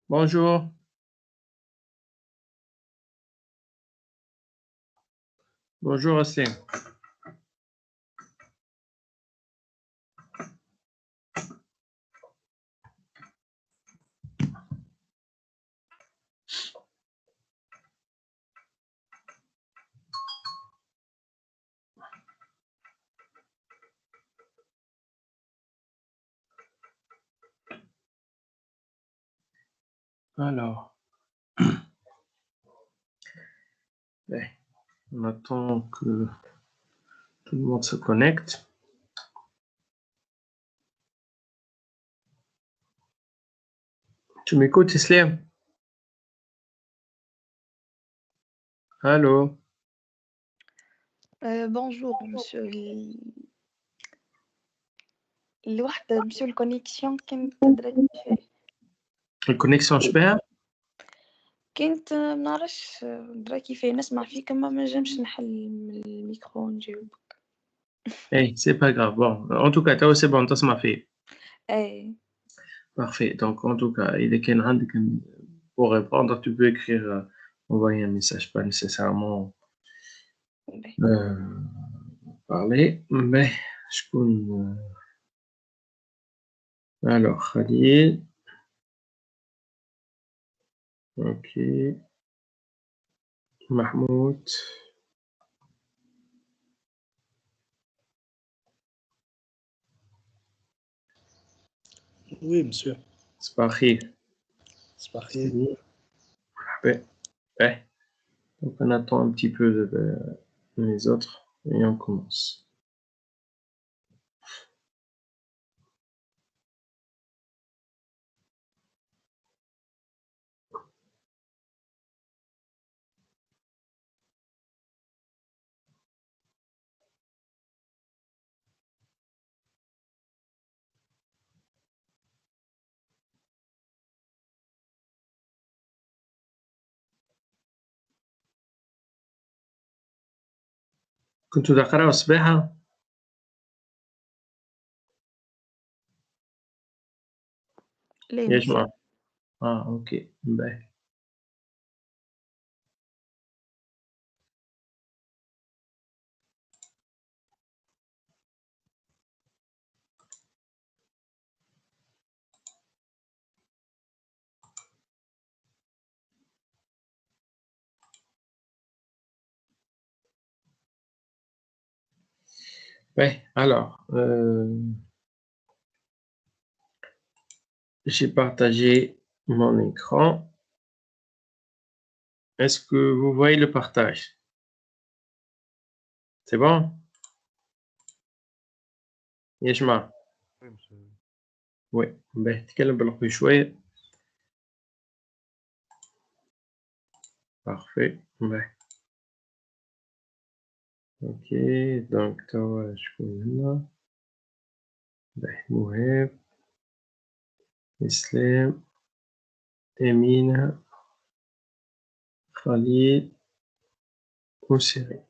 Bonjour. Bonjour, Aslim. Alors, on attend que tout le monde se connecte. Tu m'écoutes, Islam? Allô? Bonjour, monsieur. Monsieur le connexion كنت درت فيه. الكونيكسيون شبيها؟ كنت ما نعرفش درا كيفاه نسمع فيك اما ما نجمش نحل من الميكرو نجاوبك. Hey, c'est pas grave. Bon, en tout cas, toi, c'est bon, t'as ma fille. اي Parfait. Donc, en tout cas, il est qu'il y a pour répondre, tu peux écrire, envoyer un message, pas nécessairement parler, mais je peux. Alors, Khalil. Ok. Mahmoud. Oui, monsieur. C'est parti. C'est parti. Ouais. Ouais. Donc, on attend un petit peu les autres et on commence. كنتوا تقرأوا السباحة؟ يا جماعة. أوكي. باهي. Ouais, alors, j'ai partagé mon écran. Est-ce que vous voyez le partage? C'est bon? يا Oui, monsieur. Oui, باهي تكلم بالقوي شوية. Parfait. باهي. Ok, donc توا شكون هنا؟ باهي مهاب، إسلام، أمينة، خليل وسيري.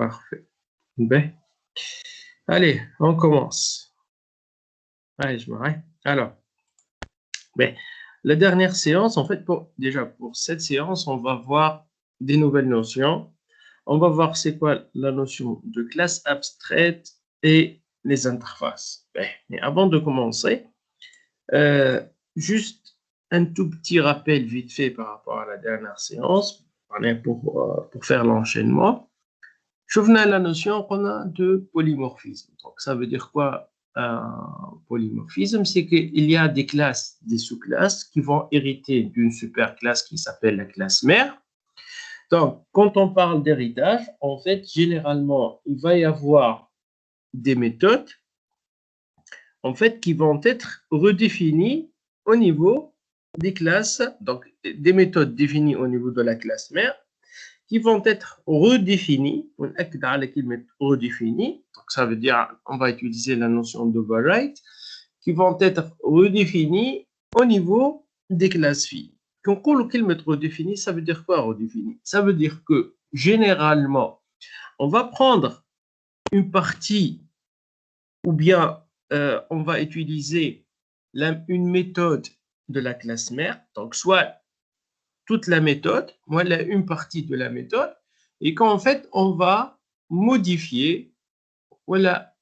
Parfait. باهي. Allez, on commence. Allez, je m'arrête. Alors, la dernière séance, en fait, déjà pour cette séance, on va voir des nouvelles notions. On va voir c'est quoi la notion de classe abstraite et les interfaces. Mais avant de commencer, juste un tout petit rappel vite fait par rapport à la dernière séance, pour faire l'enchaînement. Je venais à la notion qu'on a de polymorphisme. Donc, ça veut dire quoi un polymorphisme? C'est qu'il y a des classes, des sous-classes qui vont hériter d'une superclasse qui s'appelle la classe mère. Donc, quand on parle d'héritage, en fait, généralement, il va y avoir des méthodes, en fait, qui vont être redéfinies au niveau des classes, donc des méthodes définies au niveau de la classe mère, qui vont être redéfinies, redéfinies, donc ça veut dire, on va utiliser la notion d'override, qui vont être redéfinies au niveau des classes filles. Quand on dit redéfini, ça veut dire quoi redéfini? Ça veut dire que généralement, on va prendre une partie ou bien on va utiliser une méthode de la classe mère, donc soit toute la méthode, voilà une partie de la méthode, et qu'en fait, on va modifier, voilà,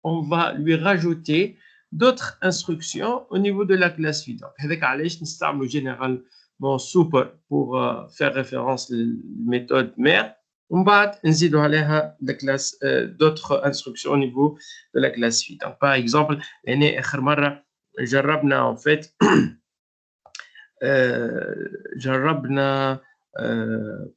on va lui rajouter d'autres instructions au niveau de la classe fille. Donc, avec Alice, nous utilisons généralement super pour faire référence à la méthode mère. On va ajouter à la classe d'autres instructions au niveau de la classe fille. Donc, par exemple, l'année dernière, جربنا en fait جربنا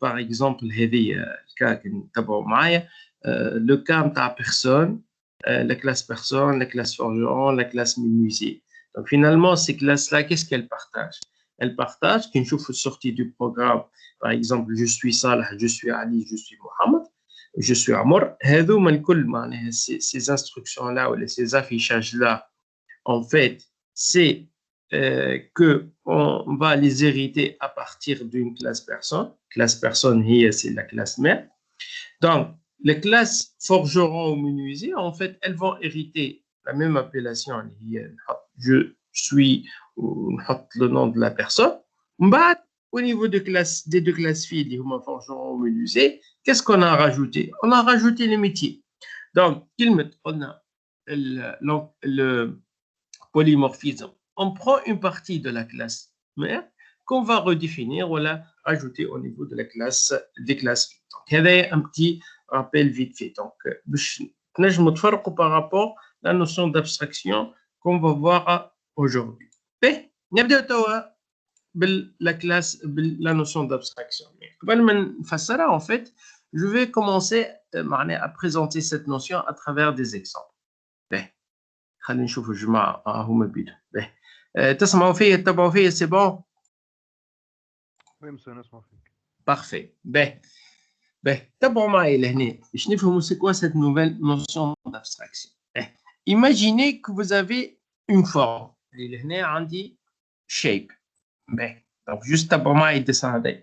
par exemple هذه الكا كنتبعوا معايا le cas نتاع personne la classe personne, la classe forgeron, la classe menuisier. Donc finalement, ces classes-là, qu'est-ce qu'elles partagent? Elles partagent qu'une chose sortie du programme, par exemple, je suis Salah, je suis Ali, je suis Mohamed, je suis Amor. Ces instructions-là ou ces affichages-là, en fait, c'est qu'on va les hériter à partir d'une classe personne. Classe personne, c'est la classe mère. Donc, les classes forgeron ou menuisier, en fait, elles vont hériter la même appellation. Je suis, le nom de la personne. Au niveau des deux classes filles, forgeron ou menuisier, qu'est-ce qu'on a rajouté? On a rajouté les métiers. Donc, on a le polymorphisme. On prend une partie de la classe mère qu'on va redéfinir ou la ajouter au niveau de la classe des classes filles. Donc, il y avait un petit rappel vite fait. Donc, par rapport à la notion d'abstraction qu'on va voir aujourd'hui. La notion d'abstraction. En fait, je vais commencer à présenter cette notion à travers des exemples. خلينا نشوف الجماعة هما بيدهم. تسمعوا فيا تتبعوا فيا سي بون؟ Oui, monsieur, نسمع فيك. Parfait. تبعوا معي لهنا باش نفهموا c'est quoi cette nouvelle notion d'abstraction. Imaginez que vous avez une forme. اللي هنا عندي shape. Donc juste تبعوا معي الدسان هذا.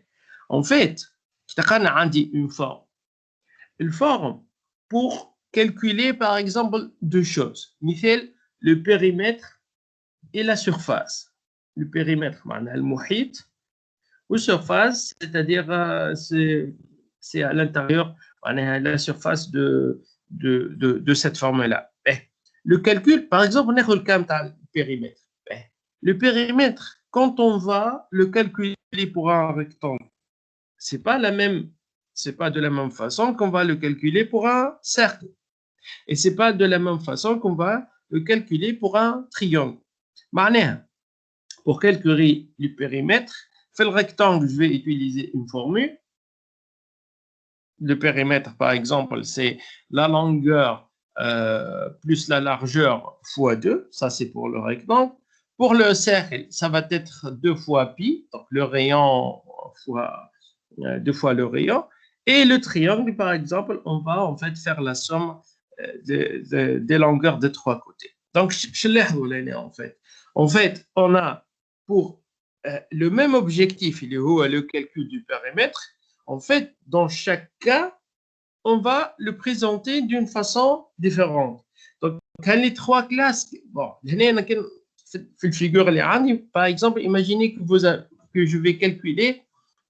En fait, اشتقلنا عندي une forme. Une forme pour calculer par exemple deux choses. مثال le périmètre et la surface. Le périmètre, معناها المحيط, ou surface, c'est-à-dire c'est à l'intérieur, la surface de cette forme-là. Le calcul, par exemple, on a le cas du périmètre. Le périmètre, quand on va le calculer pour un rectangle, c'est pas de la même façon qu'on va le calculer pour un cercle. Et c'est pas de la même façon qu'on va le calculer pour un triangle. Pour calculer le périmètre, fait le rectangle, je vais utiliser une formule. Le périmètre, par exemple, c'est la longueur plus la largeur fois 2. Ça, c'est pour le rectangle. Pour le cercle, ça va être 2 fois pi, donc le rayon fois 2 fois le rayon. Et le triangle, par exemple, on va en fait faire la somme des longueurs des 3 côtés. Donc, en fait, on a pour le même objectif, il est le calcul du périmètre. En fait, dans chaque cas, on va le présenter d'une façon différente. Donc, les 3 classes, bon, par exemple, imaginez que je vais calculer,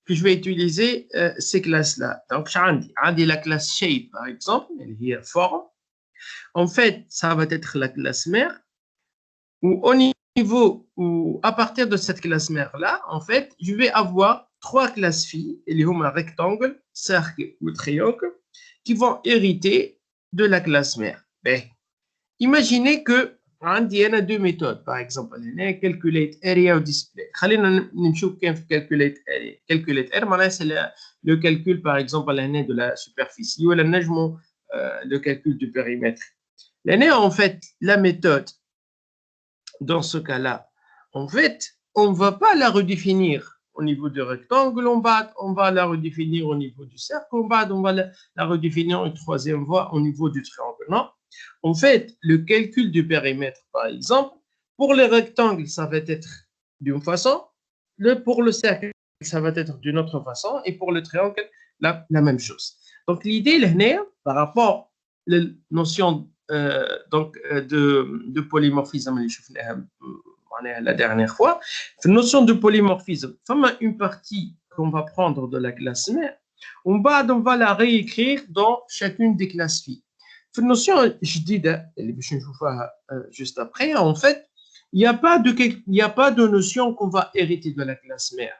que je vais utiliser ces classes-là. Donc, j'ai la classe shape, par exemple, elle est forme. En fait, ça va être la classe mère, où au niveau où à partir de cette classe mère là, en fait, je vais avoir 3 classes filles, les hum rectangle, cercle ou triangle, qui vont hériter de la classe mère. Imaginez que il y a 2 méthodes, par exemple, calculate area ou display. خلينا نمشيو كان في calculate area. Calculate area, c'est le calcul, par exemple, de la superficie ou le calcul du périmètre. En fait, la méthode dans ce cas-là, en fait, on ne va pas la redéfinir au niveau du rectangle, on va la redéfinir au niveau du cercle, on va la redéfinir une troisième fois au niveau du triangle. Non, en fait, le calcul du périmètre, par exemple, pour les rectangles, ça va être d'une façon, pour le cercle, ça va être d'une autre façon, et pour le triangle, la même chose. Donc, l'idée, par rapport à la notion de polymorphisme, la dernière fois. La notion de polymorphisme, une partie qu'on va prendre de la classe mère, on va la réécrire dans chacune des classes filles. La notion, je dis, juste après, en fait, il n'y a pas de notion qu'on va hériter de la classe mère.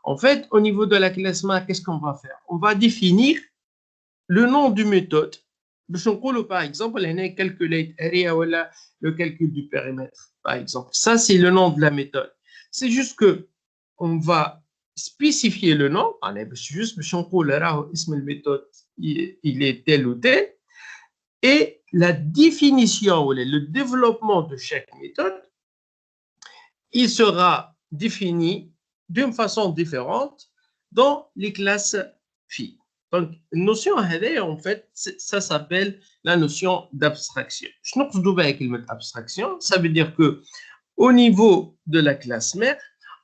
En fait, au niveau de la classe mère, qu'est-ce qu'on va faire? On va définir le nom du méthode. Par exemple, calculate area ou le calcul du périmètre, par exemple. Ça, c'est le nom de la méthode. C'est juste que on va spécifier le nom. Juste, le méthode, il est tel ou tel. Et la définition ou le développement de chaque méthode, il sera défini d'une façon différente dans les classes filles. Donc, la notion, en fait, ça s'appelle la notion d'abstraction. Je ne sais pas avec l'abstraction. Ça veut dire que au niveau de la classe mère,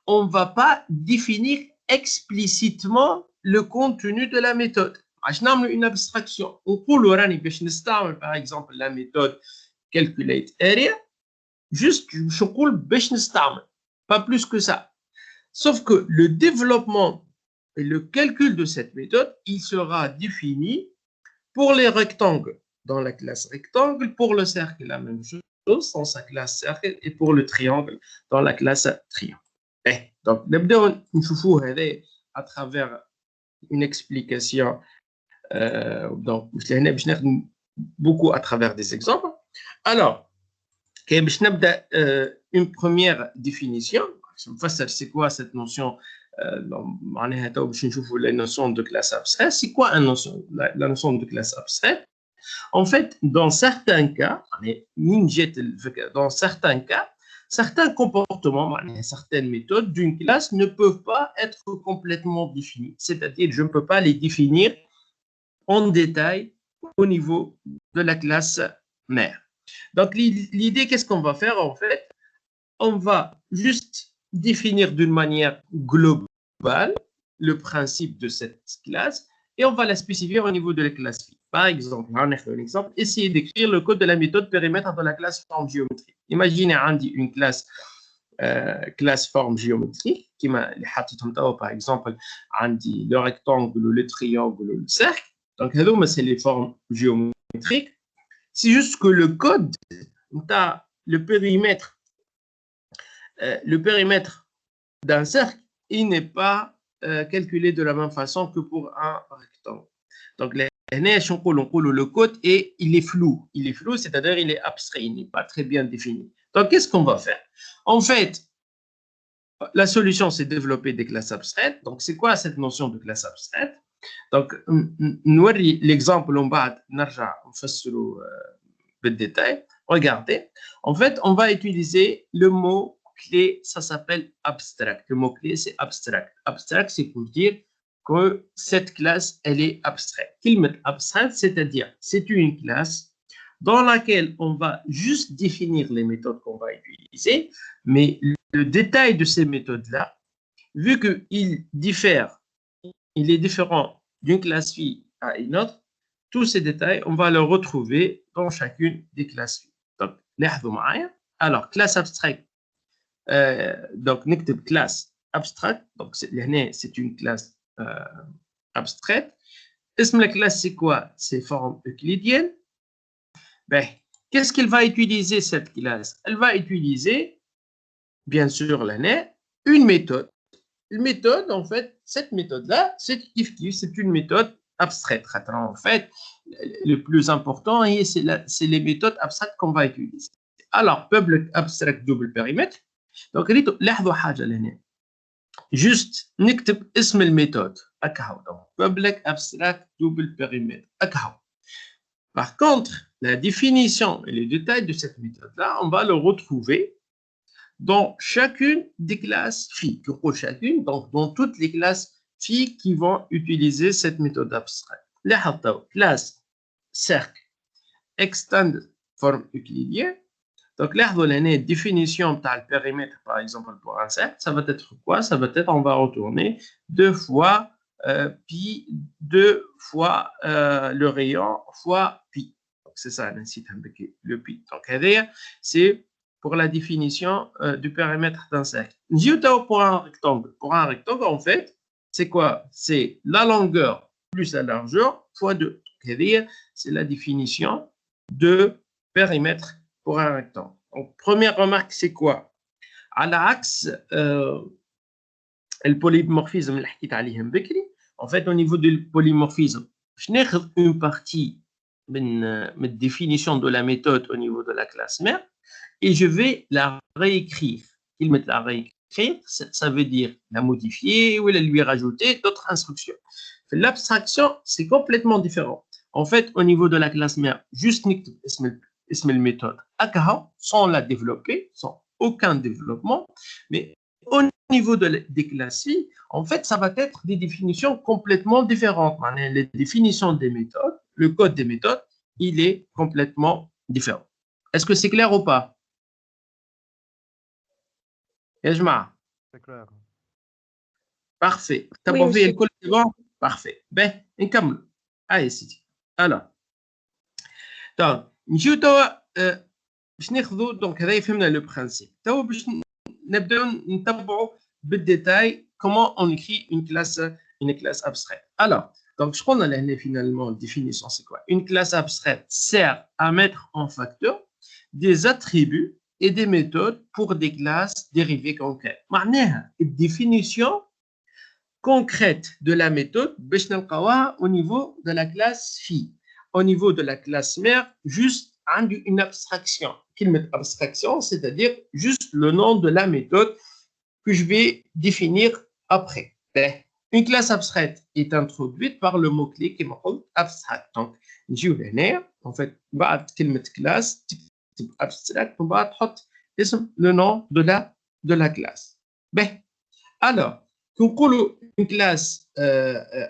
on ne va pas définir explicitement le contenu de la méthode. Je n'ai une abstraction. On peut par exemple la méthode calculate area, juste je pas plus que ça. Sauf que le développement et le calcul de cette méthode, il sera défini pour les rectangles dans la classe rectangle, pour le cercle la même chose dans sa classe cercle et pour le triangle dans la classe triangle. Donc, nous à travers une explication, donc beaucoup à travers des exemples. Alors, une première définition. C'est quoi cette notion? La notion de classe abstraite. C'est quoi la notion de classe abstraite? En fait, dans certains cas, certains comportements, certaines méthodes d'une classe ne peuvent pas être complètement définies. C'est-à-dire, je ne peux pas les définir en détail au niveau de la classe mère. Donc, l'idée, qu'est-ce qu'on va faire en fait? On va juste définir d'une manière globale le principe de cette classe et on va la spécifier au niveau de la classe. Par exemple, essayez d'écrire le code de la méthode périmètre de la classe forme géométrique. Imaginez une classe forme géométrique qui m'a par exemple le rectangle, le triangle, le cercle. Donc, c'est les formes géométriques. C'est juste que le code, le périmètre d'un cercle, il n'est pas calculé de la même façon que pour un rectangle. Donc, le code, il est flou. Il est flou, c'est-à-dire il est abstrait, il n'est pas très bien défini. Donc, qu'est-ce qu'on va faire? En fait, la solution, c'est développer des classes abstraites. Donc, c'est quoi cette notion de classe abstraite? Donc, l'exemple, on va le détail. Regardez. En fait, on va utiliser le mot clé, ça s'appelle abstract. Le mot clé, c'est abstract. Abstract, c'est pour dire que cette classe, elle est abstraite. Abstract, c'est-à-dire, c'est une classe dans laquelle on va juste définir les méthodes qu'on va utiliser, mais le détail de ces méthodes-là, vu qu'il diffère, il est différent d'une classe phi à une autre, tous ces détails, on va les retrouver dans chacune des classes phi. Donc, alors, classe abstraite, donc, classe abstraite, donc c'est une classe abstraite. La classe, c'est quoi? C'est forme euclidienne. Ben, qu'est-ce qu'elle va utiliser, cette classe? Elle va utiliser, bien sûr, une méthode. Une méthode, en fait, cette méthode-là, c'est une méthode abstraite. En fait, le plus important, c'est les méthodes abstraites qu'on va utiliser. Alors, public abstract double périmètre. Donc, juste نكتب اسم الميثode. Public abstract double périmètre. Par contre, la définition et les détails de cette méthode-là, on va le retrouver dans chacune des classes phi. Donc dans toutes les classes phi qui vont utiliser cette méthode abstraite. Classe cercle extend forme euclidienne. Donc là, la définition de le périmètre, par exemple, pour un cercle, ça va être quoi? Ça va être, on va retourner 2 fois pi, 2 fois le rayon fois pi. Donc c'est ça, le pi. Donc c'est pour la définition du périmètre d'un cercle. Njiuta pour un rectangle. Pour un rectangle, en fait, c'est quoi? C'est la longueur plus la largeur fois 2. C'est-à-dire, c'est la définition de périmètre pour un rectangle. Donc, première remarque, c'est quoi? À l'axe, le polymorphisme, en fait, au niveau du polymorphisme, je n'ai une partie de définition de la méthode au niveau de la classe mère et je vais la réécrire. Il met la réécrire, ça veut dire la modifier ou lui rajouter d'autres instructions. L'abstraction, c'est complètement différent. En fait, au niveau de la classe mère, juste la méthode sans la développer, sans aucun développement, mais au niveau des classes phi, en fait, ça va être des définitions complètement différentes. Les définitions des méthodes, le code des méthodes, il est complètement différent. Est-ce que c'est clair ou pas? C'est clair. Parfait. Oui, monsieur. C'est bon? Parfait. Ben, نكمل. Allez, سيدي. Alors, donc, نجيو توا باش ناخذوا دونك هذا فهمنا لو برانسيب. توا باش نبداو نتبعوا بالديتاil comment on écrit une classe abstraite. Alors, donc je prends là finalement définition, c'est quoi? Une classe abstraite sert à mettre en facteur des attributs et des méthodes pour des classes dérivées concrètes. معناها الديفينيشن concrète de la méthode باش نلقاوها au niveau de la classe phi. Au niveau de la classe mère, juste une abstraction. كلمة abstraction, c'est-à-dire juste le nom de la méthode que je vais définir après. Une classe abstraite est introduite par le mot-clé qui m'appelle abstract. Donc, نجيو لهنا en fait بعد كلمة classe تكتب abstract ومن بعد تحط اسم le nom de la classe. Alors, une classe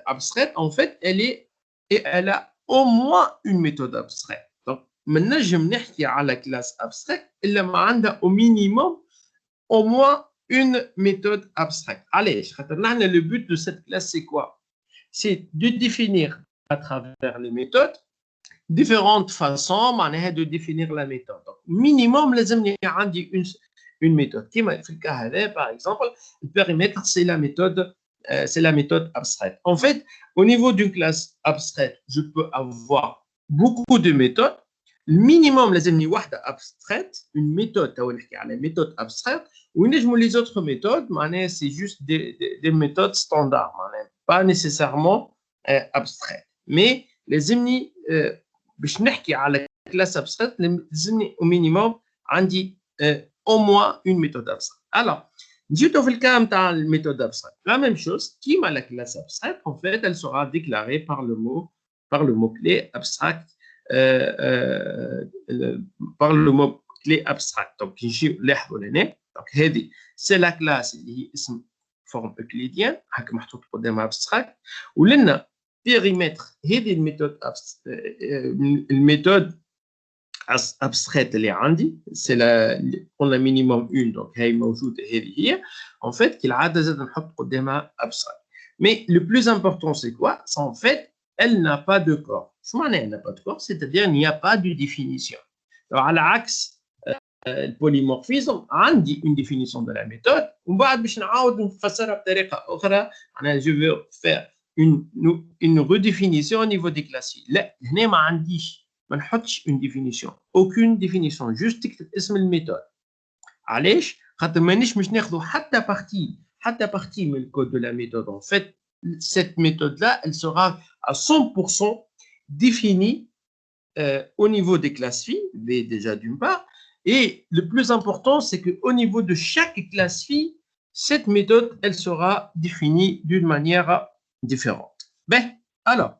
abstraite, en fait, elle a au moins une méthode abstraite. Donc, maintenant, je me dis à la classe abstraite, elle a au minimum au moins une méthode abstraite. Allez, le but de cette classe, c'est quoi? C'est de définir à travers les méthodes différentes façons de définir la méthode. Donc, minimum, les amis, une méthode. Par exemple, le périmètre, c'est la méthode abstraite. En fait, au niveau d'une classe abstraite, je peux avoir beaucoup de méthodes. Le minimum, les amis, une méthode, la méthode abstraite, ou les autres méthodes, c'est juste des méthodes standards, pas nécessairement abstraites. Mais les amis, باش نحكي على classe abstraite, لازمني au minimum عندي au moins une méthode abstraite. Alors, نجيو في الكلام تاع الميثود abstraite. La même chose, كيما la classe abstraite, en fait, elle sera déclarée par le mot-clé abstract, par le mot-clé abstract. Donc, نجيو لاحظوا لهنا. Donc, هذه c'est la classe اللي هي اسم forme euclidienne, هكا محطوط قدامها abstract. ولنا périmètre, هذه الميثود abstraite اللي عندي c'est on a minimum une donc هي موجوده هذه هي en fait كالعاده زاد نحط قدامها abstract. Mais le plus important c'est quoi? C'est en fait elle n'a pas de corps. شو معناها elle n'a pas de corps? C'est-à-dire il n'y a pas de définition. Alors على عكس البوليمورفيزم عندي une définition de la méthode ومن بعد باش نعاود نفسرها بطريقه اخرى. انا je veux faire une redéfinition au niveau des classes. لا هنا ما عنديش ما نحطش une définition, aucune définition, juste تكتب اسم الميثود. علاش؟ خاطر مانيش باش ناخذوا حتى بارتي من الكود de la méthode. En fait, cette méthode là, elle sera à 100% définie au niveau des classes phi, déjà d'une part, et le plus important c'est que au niveau de chaque classe phi, cette méthode elle sera définie d'une manière différente. Alors,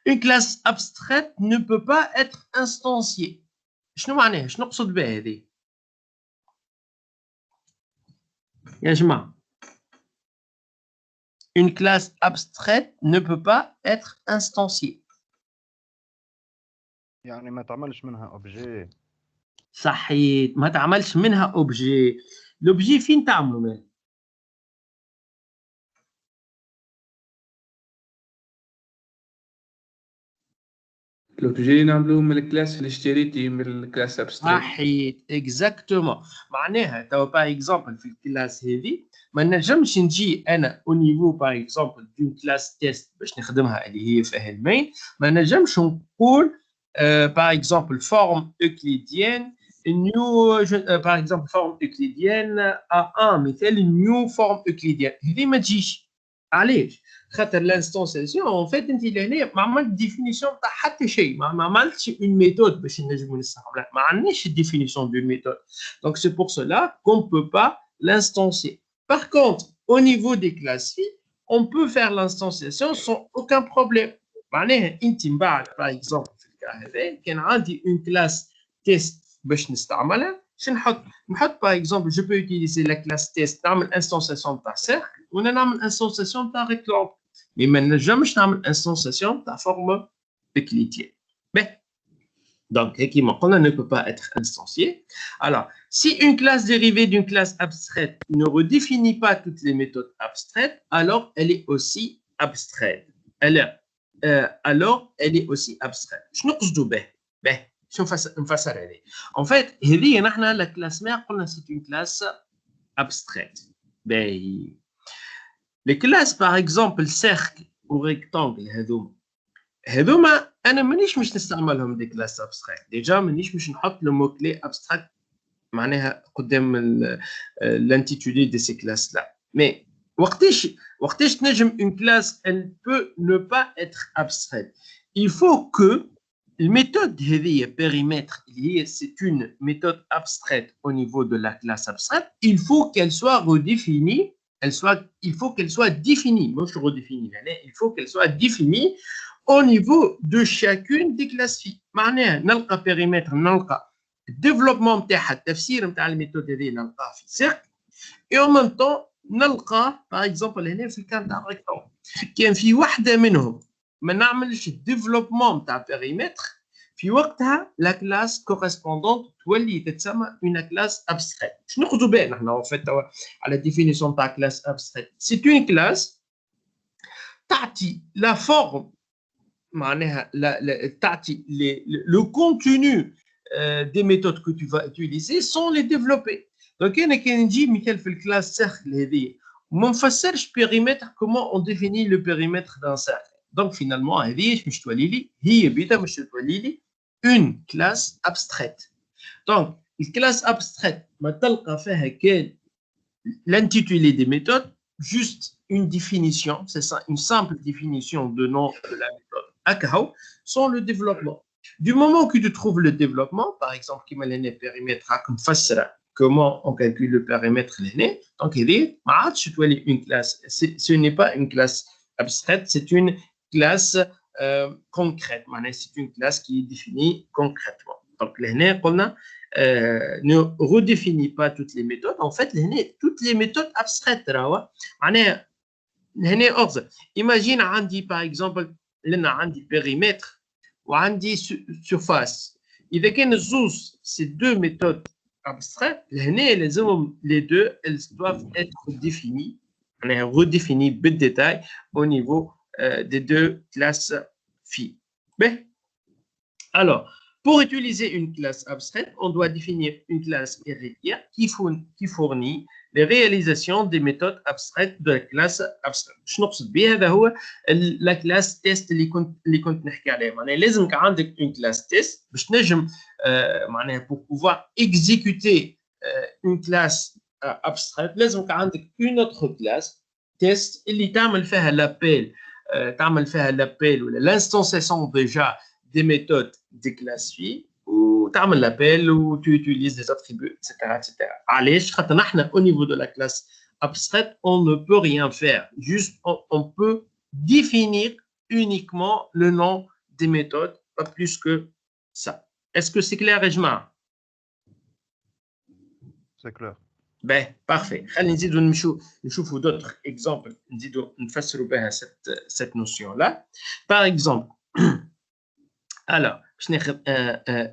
une classe abstraite ne peut pas être instanciée. شنو معناها؟ شنو نقصد بها هذه؟ يا جماعة. Une classe abstraite ne peut pas être instanciée. يعني ما تعملش منها اوبجي. صحيت، ما تعملش منها اوبجي. لوبجي فين تعملوا منه؟ l'objet نعملوه من الكلاس اللي اشتريتي من الكلاس abstrait. صحيت اكزاكتومون. معناها توا باغ اكزومبل في الكلاس هذه ما نجمش نجي انا او نيفو باغ اكزومبل دون كلاس تيست باش نخدمها اللي هي فيها المين، ما نجمش نقول باغ اكزومبل فورم اوكليديان نيو باغ اكزومبل فورم اوكليديان ا مثال نيو فورم اوكليديان، هذه ما تجيش. علاش؟ خاطر لانستونسياسيون اون فيت انت لهنا ما عملت ديفينيسيون تاع حتى شيء، ما عملتش اون ميثود باش نجموا نستعملها، ما عندناش ديفينيسيون دون ميثود. دونك سي بور سولا كون بو با l'instancier. Par contre, au niveau des classes filles, on peut faire l'instanciation sans aucun problème. معناها انت من بعد par exemple في الكا هذا كان عندي une classe test باش نستعملها، شنو نحط par exemple je peux utiliser la classe test نعمل instanciation تاع cercle ولا نعمل instanciation تاع rectangle. Mais ما نجمش نعمل instanciation تاع forme euclidienne. Donc, comme on ne peut pas être instancié. Alors, si une classe dérivée d'une classe abstraite ne redéfinit pas toutes les méthodes abstraites, alors elle est aussi abstraite. Alors, elle est aussi abstraite. شنو نقصدوا به؟ شنو نفسر هذه؟ En fait, هذه نحن la classe mère قلنا c'est une classe abstraite. Les classes par exemple cercle ou rectangle هذوما انا مانيش مش نستعملهم دي كلاس ابستراكت، ديجا مانيش مش نحط لو مو كلي ابستراكت معناها قدام l'intitulé de ces classes là. Mais وقتاش تنجم une classe elle peut ne pas être abstraite. Il faut que الميثود هذه périmètre اللي هي c'est une méthode abstraite au niveau de la classe abstraite, il faut qu'elle soit redéfinie, il faut qu'elle soit définie, مش redéfinie, il faut qu'elle soit définie au niveau de chacune des classes filles. معناها نلقى périmètre نلقى الديفلوبمون نتاعها التفسير نتاع الميثود هذه نلقاه في سيركل et en même temps نلقاه باغ اكزومبل هنا في الكان تاع ريكتونغل كان في واحده منهم ما نعملش الديفلوبمون نتاع périmètre في وقتها لا كلاس كوريسبوندونت تولي تتسمى اون كلاس ابستريت. شنو نقصدوا بها نحن اون فيت على ديفينيسيون تاع كلاس ابستريت؟ سي اون كلاس تعطي لا فورم معناها تعطي le contenu des méthodes que tu vas utiliser sans les développer. Donc انا كان نجي مثال في الكلاس سيركل هذه وما نفسرش périmètre comment on définit le périmètre d'un cercle. Donc finalement هذه مش تولي لي هي بيتا مش تولي لي une classe abstraite. Donc الكلاس abstraite ما تلقى فيها كان l'intitulé des méthodes, juste une définition, c'est ça, une simple définition de nom de la méthode ACAO, sans le développement. Du moment que tu trouves le développement, par exemple, qui m'a l'année périmètre, comment on calcule le périmètre l'année, donc il est, une classe, ce n'est pas une classe abstraite, c'est une classe concrète, c'est une classe qui est définie concrètement. Donc l'année, on a ne redéfinit pas toutes les méthodes. En fait, toutes les méthodes abstraites, imagine عندي par exemple لنا عندي périmètre وعندي surface. إذا كان الزوز ces deux méthodes abstraites, les deux, elles doivent être définies, redéfinies بالدétail au niveau des deux classes phi. Alors, pour utiliser une classe abstraite, on doit définir une classe héritière qui fournit les réalisations des méthodes abstraites de la classe abstraite. شنو نقصد بها؟ هذا هو la classe test اللي كنت نحكي عليها. معناها لازمك عندك une classe test باش تنجم معناها pour pouvoir exécuter une classe abstraite لازمك عندك une autre classe test اللي تعمل فيها l'appel ولا l'instanciation déjà des méthodes des classes phi ou tu amènes l'appel ou tu utilises des attributs, etc. Allez, au niveau de la classe abstraite, on ne peut rien faire. Juste, on peut définir uniquement le nom des méthodes, pas plus que ça. Est-ce que c'est clair, Ejma? C'est clair. Ben, parfait. Allez, nous avons d'autres exemples. Nous faisons cette notion-là. Par exemple, alors, باش ناخذ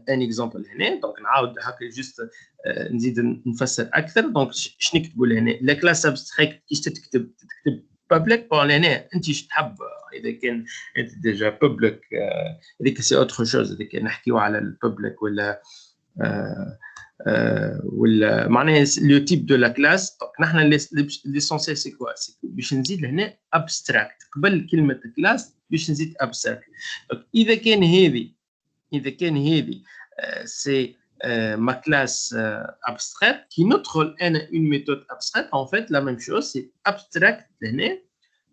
ان اكزامبل هنا دونك نعاود هكا جوست نزيد نفسر اكثر. دونك شنو نكتبوا لهنا؟ لا كلاس ابستراكت كيش تكتب public bon هنا انت ايش تحب اذا كان انت ديجا public هذيك سي اوتر شوز اذا كان نحكيو على الببليك ولا ولا معناها لو تيب دو لا كلاس. نحن ليسونسيال سي كوا سي باش نزيد لهنا ابستراكت قبل كلمه كلاس باش نزيد ابستراكت. اذا كان هذه سي ma classe abstraite qui notre une méthode abstraite en fait la même chose c'est abstract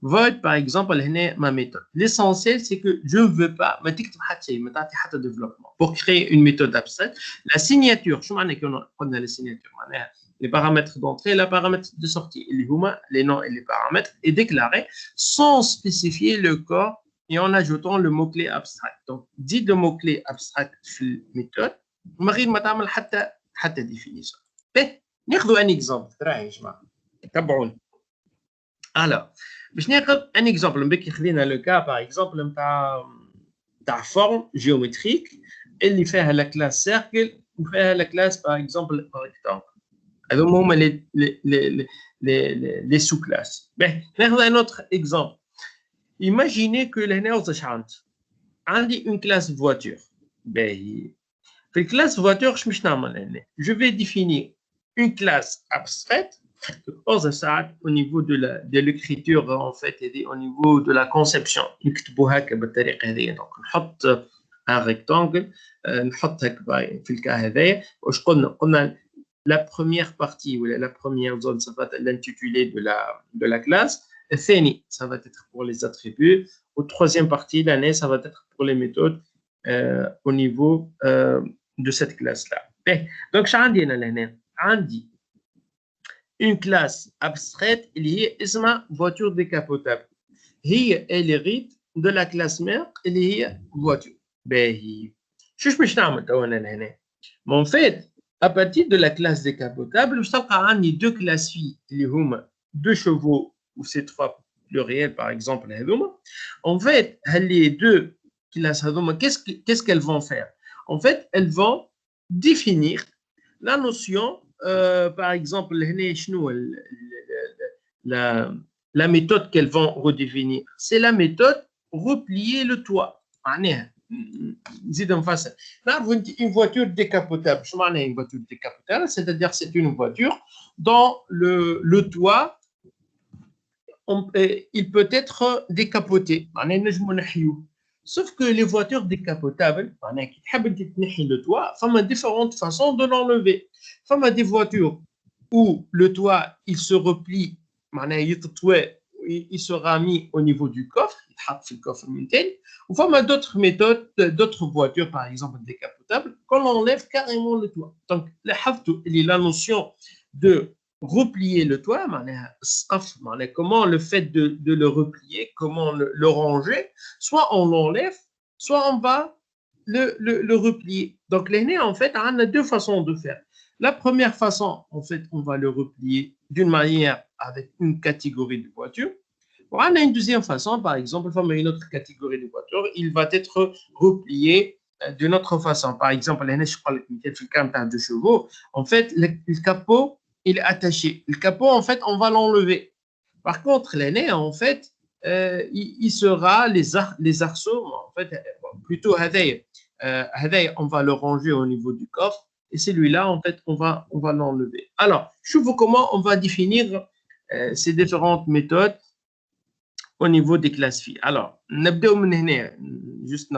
void par exemple ma méthode. L'essentiel c'est que je ne veux pas ما تكتب حتى شيء ما تعطي حتى développement pour créer une méthode abstraite. La signature شو معنى قلنا la signature معناها les paramètres d'entrée les paramètres de sortie اللي هما les noms et les paramètres est déclaré sans spécifier le corps et en ajoutant le mot clé abstract. Donc dit le mot clé abstract في الميثode من غير ما تعمل حتى ديفينيسيون. ناخذوا ان اكزامبل تراهي يا جماعه تبعوني. الو باش ناخذ ان اكزامبل بكي خلينا لو كا باغ اكزامبل نتاع فورم جيومتريك اللي فيها لا كلاس سيركل وفيها لا كلاس باغ اكزامبل ريكتانجل. هذوما هما لي سو كلاس. ناخذ ان اوتر اكزامبل. ايماجيني كو لهنا واش عندي اون كلاس فواتور. باهي في الكلاس voiture je je vais définir une classe abstraite au niveau de l'écriture en fait et au niveau de la conception نكتبوها بالطريقه هذه. دونك نحط un rectangle نحط هكا في الكا هذايا واش قلنا la première partie ou la première zone ça va être l'intitulé de la classe. الثاني ça va être pour les attributs. Au troisième partie l'année ça va être pour les méthodes au niveau de cette classe-là. Donc, j'ai une classe abstraite qui est voiture décapotable. Elle hérite de la classe mère qui est voiture. En fait, à partir de la classe décapotable, j'ai deux classes filles, deux chevaux ou c'est trois pluriels par exemple. En fait, les deux classes, qu'est-ce qu'elles vont faire? En fait, elles vont définir la notion, par exemple, la méthode qu'elles vont redéfinir. C'est la méthode replier le toit. Une voiture décapotable. Une voiture décapotable, c'est-à-dire c'est une voiture dont le toit il peut être décapoté. Sauf que les voitures décapotables, le toit, il y a différentes façons de l'enlever. Il y a des voitures où le toit il se replie, il sera mis au niveau du coffre, il coffre ou il y a d'autres méthodes, d'autres voitures, par exemple décapotables, qu'on enlève carrément le toit. Donc, la notion de replier le toit, comment le fait de le replier, comment le ranger, soit on l'enlève, soit on va le replier. Donc, l'aîné, en fait, on a deux façons de faire. La première façon, en fait, on va le replier d'une manière avec une catégorie de voitures. On a une deuxième façon, par exemple, une autre catégorie de voitures, il va être replié d'une autre façon. Par exemple, je parle de chevaux. En fait, le capot, il est attaché. Le capot, en fait, on va l'enlever. Par contre, l'aîné, en fait, il sera les arceaux, en fait, plutôt on va le ranger au niveau du coffre. Et celui-là, en fait, on va l'enlever. Alors, je vous comment on va définir ces différentes méthodes au niveau des classes filles. Alors, juste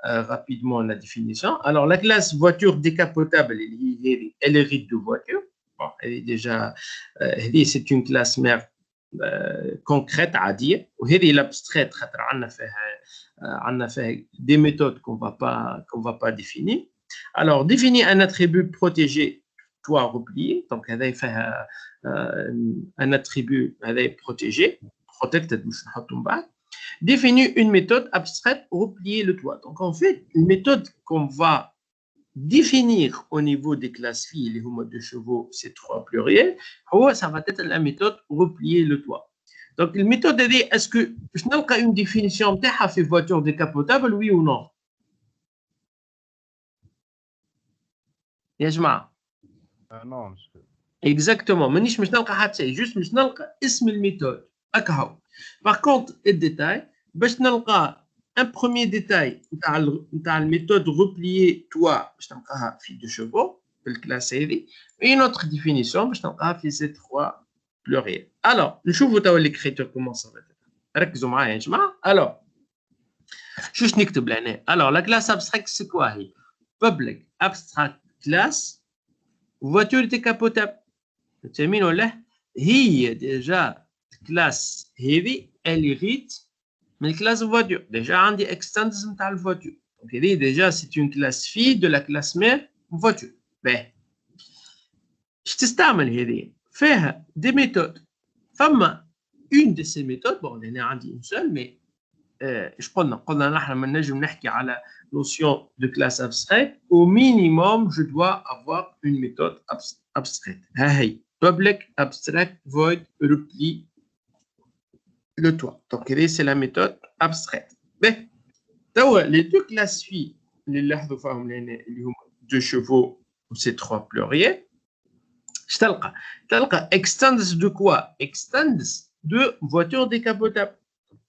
rapidement la définition. Alors, la classe voiture décapotable, elle hérite de voiture. Bon, elle est déjà, c'est une classe mère concrète à dire. Et l'abstraite, on a fait des méthodes qu'on va pas définir. Alors, définir un attribut protégé, toit replié. Donc, un attribut protégé. Protected, définir une méthode abstraite replier le toit. Donc, en fait, une méthode qu'on va définir au niveau des classes filles, les homos de chevaux, c'est trois pluriels, ça va être la méthode replier le toit. Donc, la méthode, est-ce que je n'ai pas une définition de fait voiture décapotable, oui ou non? Non, monsieur. Exactement. Mais je n'ai pas juste je n'ai pas اسم الميثode. Par contre, le détail, باش نلقى un premier détail نتاع الميثود replier toi باش نلقاها في deux chevaux بالكلاس هذه et une autre définition باش نلقاها في C3 pluriel. Alors, نشوفوا توا l'écriture comment ça va être. ركزوا معايا يا جماعه. Alors, شوش نكتب لهنا. Alors, la classe abstract c'est quoi هي؟ Public abstract class voiture décapotable. فهمتين ولا؟ هي ديجا classe هذه elle hérite من classe voiture. Déjà عندي extends نتاع الفواتور. Donc هذه déjà c'est une classe fille de la classe mère voiture. باهي. اش تستعمل هذه؟ فيها des méthodes. فما une de ces méthodes bon هنا عندي une seule mais ايش قلنا نحن ما نجم نحكي على notion de classe abstraite. Au minimum je dois avoir une méthode abstraite. ها هي public abstract void repli le toit. Donc c'est la méthode abstraite. Mais les deux classes filles اللي نلاحظوا فيهم اللي هما deux chevaux ou ces trois pluriels اش تلقى extends de quoi? Extends de voiture décapotable.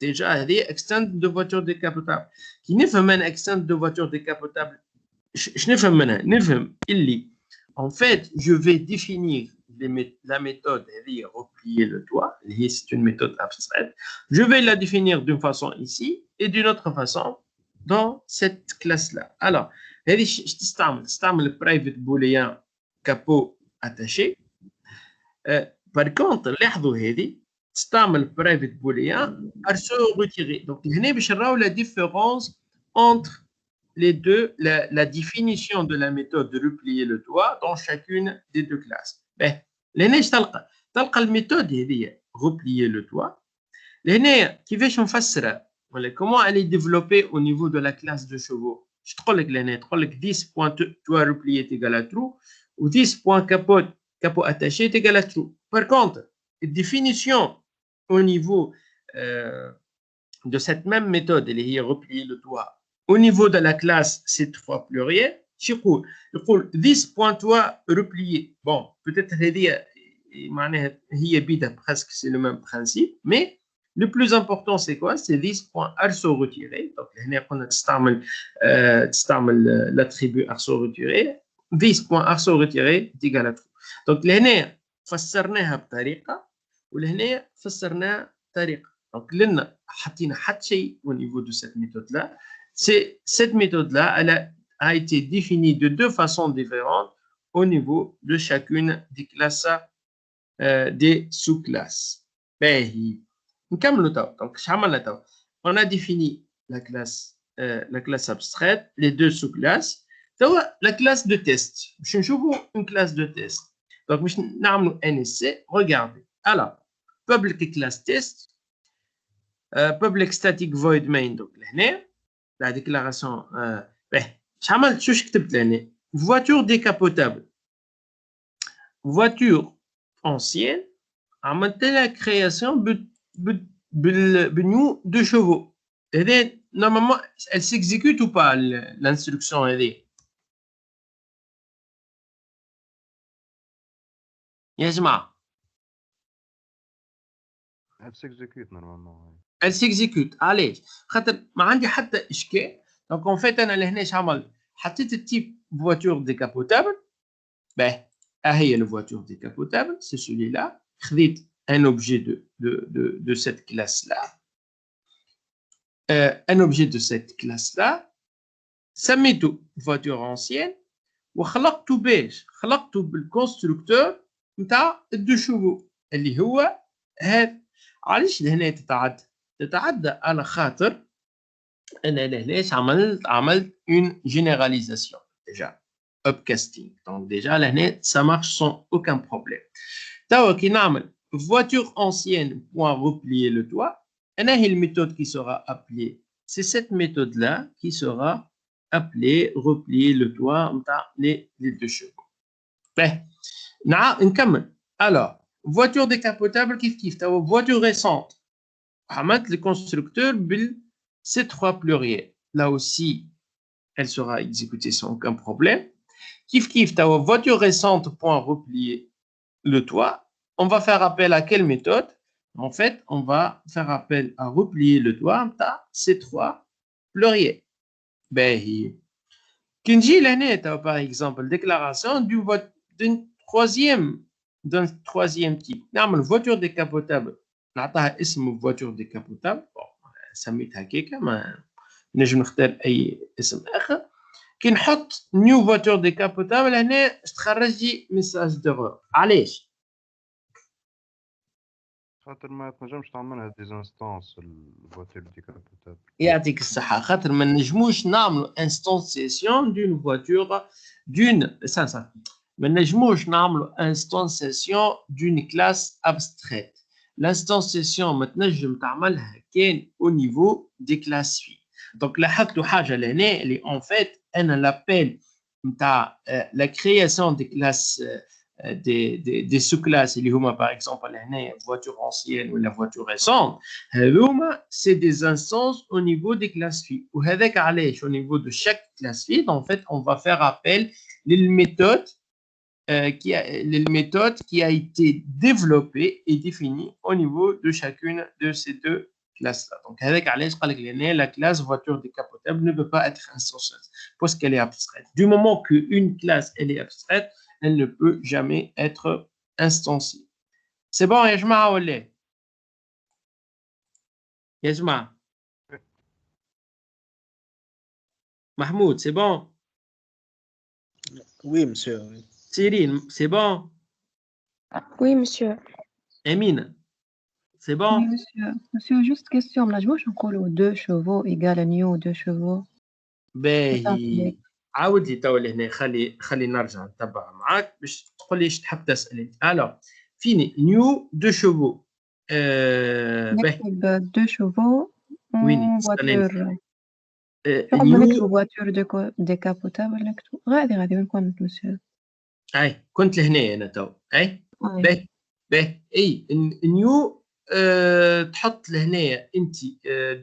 Déjà هذه extend de voiture décapotable. كي نفهم انا extend de voiture décapotable اش نفهم منها؟ نفهم اللي en fait je vais définir la méthode replier le toit. C'est une méthode abstraite. Je vais la définir d'une façon ici et d'une autre façon dans cette classe-là. Alors, je t'ai le private boolean capot attaché. Par contre, le private boolean arceau retiré. Donc, je vais la différence entre les deux, la définition de la méthode de replier le toit dans chacune des deux classes. لهنا اش تلقى الميثود هذه replier le toit. لهنا كيفاش نفسرها ولا comment elle est développée au niveau de la classe de chevaux. اش تقول لك لهنا؟ تقول لك 10.toit replié est égal à true ou 10.capot attaché est égal à true. Par contre, la définition au niveau de cette même méthode اللي هي replier le toit au niveau de la classe C3 pluriel يقول this point toit replié. Bon, peut-être هي بيدا presque c'est le même principe, mais le plus important c'est quoi? C'est this point arceau retiré. Donc هنا قلنا تستعمل l'attribut arceau retiré. This point arceau retiré est égal à true. Donc لهنا فسرناها بطريقه ولهنا فسرناها بطريقه. Donc لنا حطينا حتى شيء au niveau de cette méthode là. Cette méthode là elle a été définie de deux façons différentes au niveau de chacune des classes, des sous-classes. Donc, on a défini la classe abstraite, les deux sous-classes. La classe de test. Je vais une classe de test. Donc, je vais NSC. Regardez. Alors, public class test, public static void main. Donc, la déclaration. عملت شو كتبت لهنا؟ voiture décapotable. Voiture ancienne عملت لها création بنيو de chevaux. Normalement, elle s'exécute ou pas l'instruction هذه؟ يا جماعة. Elle s'exécute normalement. Elle s'exécute. علاش؟ خاطر ما عندي حتى إشكال. Donc en fait انا لهنا اش عملت؟ حطيت التيب voiture décapotable. هي le voiture décapotable, c'est celui-là. خذيت un objet de cette classe là. Un objet de cette classe là. سميته voiture ancienne وخلقته باش؟ خلقته بالconstructeur نتاع الدو شوفو اللي هو هذا. علاش لهنا تتعدى على خاطر أنا لهناش عملت une généralisation déjà upcasting. Donc déjà لهنا ça marche sans aucun problème. توا كي نعمل voiture ancienne point replier le toit أنا هي الميثode qui sera appelée. C'est cette méthode là qui sera appelée replier le toit نتاع les deux chevaux. نكمل. Alors voiture décapotable كيف توا voiture récente عملت le constructeur ces trois pluriels. Là aussi, elle sera exécutée sans aucun problème. Kif, ta voiture récente point replier le toit. On va faire appel à quelle méthode? En fait, on va faire appel à replier le toit de ces trois pluriels. باهي. كي نجي لهنا par exemple déclaration d'une troisième type. نعمل voiture décapotable. نعطيها اسم voiture décapotable. Bon, سميتها كيكا ما نجم نختار اي اسم اخر. كي نحط نيو voiture décapotable هنا تخرج لي ميساج ديرور. علاش؟ خاطر ما تنجمش تعملها ديزانستونس الفواتير ديكابوتابل. يعطيك الصحة. خاطر ما نجموش نعملوا انستانسيسيون دون فواتور ما نجموش نعملوا انستانسيسيون دون كلاس ابستريت. الانستانسيسيون ما تنجم تعملها كان او نيفو دي كلاس في. دونك لاحظتوا حاجة لهنا اللي اون فيت انا لابيل نتاع لا كرياسيون دي كلاس des sous-classes اللي هما par exemple هنا voiture ancienne ou la voiture récente هذوما c'est des instances au niveau des classes filles وهذاك علاش au niveau de chaque classe fille en fait on va faire appel للméthode qui a été développée et définie au niveau de chacune de ces deux classes là. Donc هذاك علاش قال لك لهنا la classe voiture décapotable ne peut pas être instancieuse parce qu'elle est abstraite. Du moment qu'une classe elle est abstraite, elle ne peut jamais être instanciée. C'est bon, يا جماعة ولا؟ يا جماعة. Mahmoud, c'est bon? Oui, monsieur. Oui. Cyril, c'est bon? Oui, monsieur. Emine, c'est bon? Oui, monsieur. Monsieur, juste question. ما نجموش نقولوا 2 chevaux égale new 2 chevaux. باهي. عاود لي تو لهنا خلي نرجع نتبع معاك باش تقول لي ايش تحب تسأل انت. الو فيني نيو دو شوفو نكتب 2 chevaux ويني voiture. نيو نكتب voiture décapotable نكتب غادي وين كنت مسيو. اي كنت لهنا انا تو اي باهي اي نيو تحط لهنا انت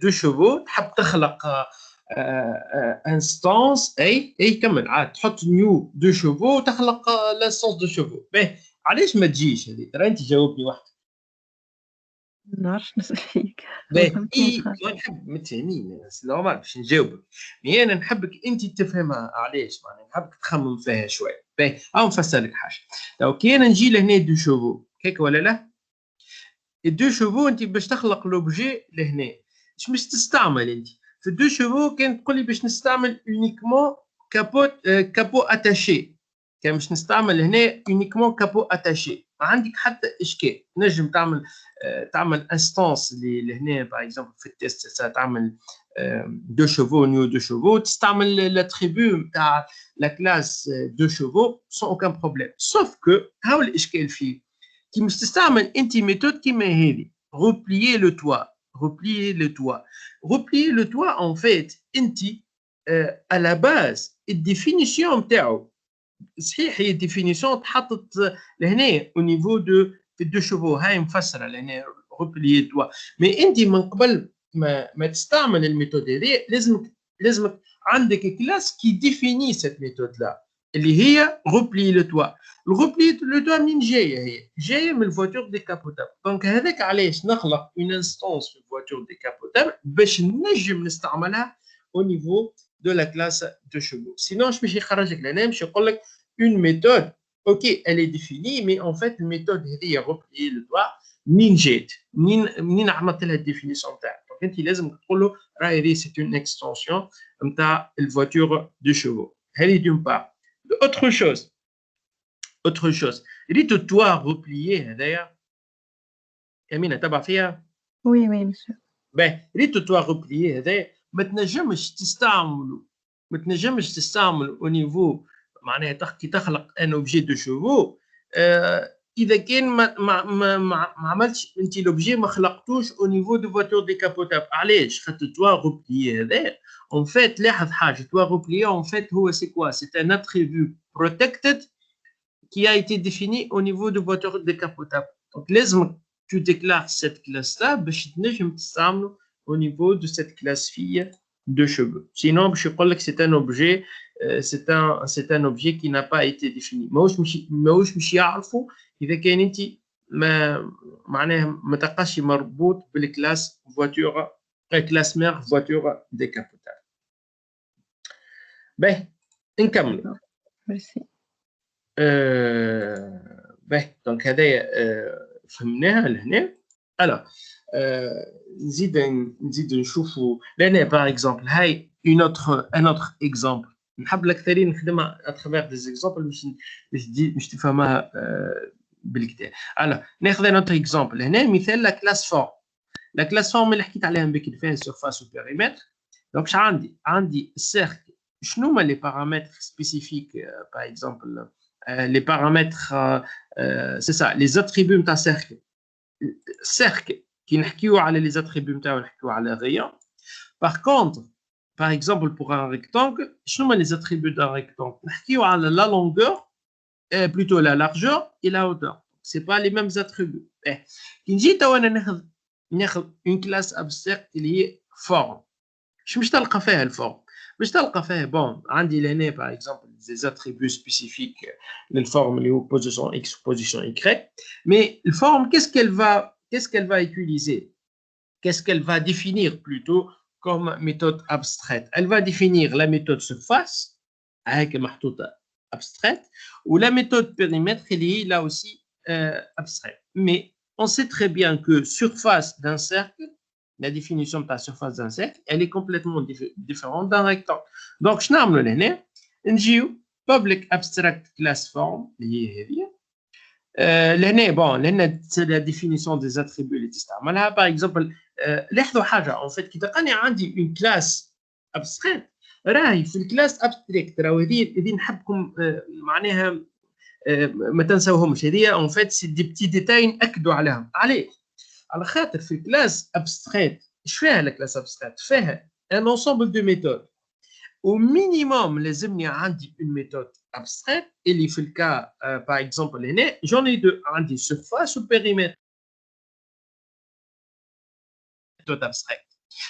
دو شوفو تحب تخلق انستانس اي كمل عاد تحط نيو دو شوفو تخلق لانستانس دو شوفو. باهي علاش ما تجيش هذه؟ ترى انت جاوبني واحد. ما نعرفش نسأل فيك. باهي ما نحب متفاهمين سي نورمال باش نجاوبك مي انا نحبك انت تفهمها علاش معناها نحبك تخمم فيها شويه. باهي او نفسر لك حاجه. لو كي انا نجي لهنا دو شوفو هيك ولا لا؟ الدو شوفو انت باش تخلق لوبجي لهنا اش باش تستعمل انت؟ في الدو شوفو كان تقول لي باش نستعمل اونيكمون كابو اتاشي. كان باش نستعمل هنا اونيكمون كابو اتاشي ما عندك حتى اشكال. نجم تعمل انستانس اللي لهنا باغ اكزومبل في التيست تعمل دو شوفو نيو دو شوفو تستعمل لاتريبيو نتاع لا كلاس دو شوفو سون اوكان بروبليم. سوف كو هاو الاشكال فيه كي باش تستعمل انت ميثود كيما هذه replier le toit. Replier le toit, en fait, à la base, la définition تاعو صحيح هي définition تحطت لهنا au niveau de deux chevaux هاي مفسرة لهنا replier le toit. mais انت من قبل ما تستعمل الميثود هذه لازمك عندك كلاس qui définit cette méthode là اللي هي replier le toit. الغوبلي لو توا منين جايه من الفواتور ديكابوتابل. دونك هذاك علاش نخلق اون انستانس في الفواتور ديكابوتابل باش نجم نستعملها او نيفو دو لا كلاس دو شوفو. سينون اش باش يخرج لك لهنا باش يقول لك اون ميثود اوكي elle est définie mais en fait الميثود هذه غوبلي لو توا منين جات منين عملت لها الديفينيسيون تاعها. دونك انت لازم تقول له راهي هذه سي اون اكستنسيون نتاع الفواتور دو شوفو. هذه دون بار. Autre chose, ريت التوا replié هذايا يمينة تبع فيها؟ وي مسيو. باهي ريت التوا replié هذايا ما تنجمش تستعمل au niveau معناها كي تخلق ان اوبجي دو شوفو اذا كان ما عملتش انت لوبجي ما خلقتوش au niveau دو فواتور ديكابوتابل. علاش؟ خاطر التوا replié هذايا en fait لاحظ حاجه توا replié en fait هو سي كوا؟ سي ان attribut protected qui a été défini au niveau de voiture décapotable. Donc, tu déclares cette classe-là, au niveau de cette classe fille de cheveux. Sinon, je peux dire que c'est un objet, c'est un objet qui n'a pas été défini. Mais je me suis dit, il y a ما تلقاش مربوط بالكلاس فواتور كلاس مير فواتور ديكابوتابل. باهي نكملوا. ميرسي. باهي دونك هذايا فهمناها لهنا. الوغ نزيد نشوفوا لهنا باغ اكزومبل هاي ان اوتر اكزومبل. نحب الاكثرين نخدمها اترافيغ دي زيكزومبل باش تفهمها بالكدا. الوغ ناخذ ان اوتر اكزومبل هنا مثال لا كلاس فورم. لا كلاس فورم اللي حكيت عليها بكري فيها سيرفاس وبيريمتر. دونك اش عندي السيركل. شنو هما لي بارامتر سبيسيفيك باغ اكزومبل les paramètres, c'est ça, les attributs de ta cercle. Cercle, qui n'explique pas les attributs de ta rayon. Par contre, par exemple, pour un rectangle, quels sont les attributs d'un rectangle? N'explique pas la longueur, plutôt la largeur et la hauteur. Ce n'est pas les mêmes attributs. Quand on a une classe abstraite qui est forme. Je me suis fait la forme. باش تلقى فيه بون عندي لهنا باغ اكزومبل دي اتريبيو سبيسيفيك للفورم اللي هو بوزيشن اكس وبوزيشن اي مي الفورم qu'est-ce qu'elle va utiliser, qu'est-ce qu'elle va définir plutôt comme méthode abstraite. Elle va définir la méthode surface avec محطوطه abstraite ou la méthode périmètre اللي هي là aussi abstraite. Mais on sait très bien que surface d'un cercle, la définition de la surface d'un cercle, elle est complètement différente d'un rectangle. Donc, je n'ai public abstract class form, c'est la définition des attributs. Par exemple, en fait, qui a une classe abstraite, في classe abstract, ما تنساوهمش هذه en fait c'est des petits détails نأكدوا عليهم. عليه على خاطر في الكلاس ابستريت اش فيها الكلاس ابستريت؟ فيها ان انسومبل دو ميثود او مينيموم لازمني عندي اون ميثود ابستريت اللي في الكا باغ اكزومبل هنا جون اي دو عندي سيرفاس و بيريمتر ميثود ابستريت.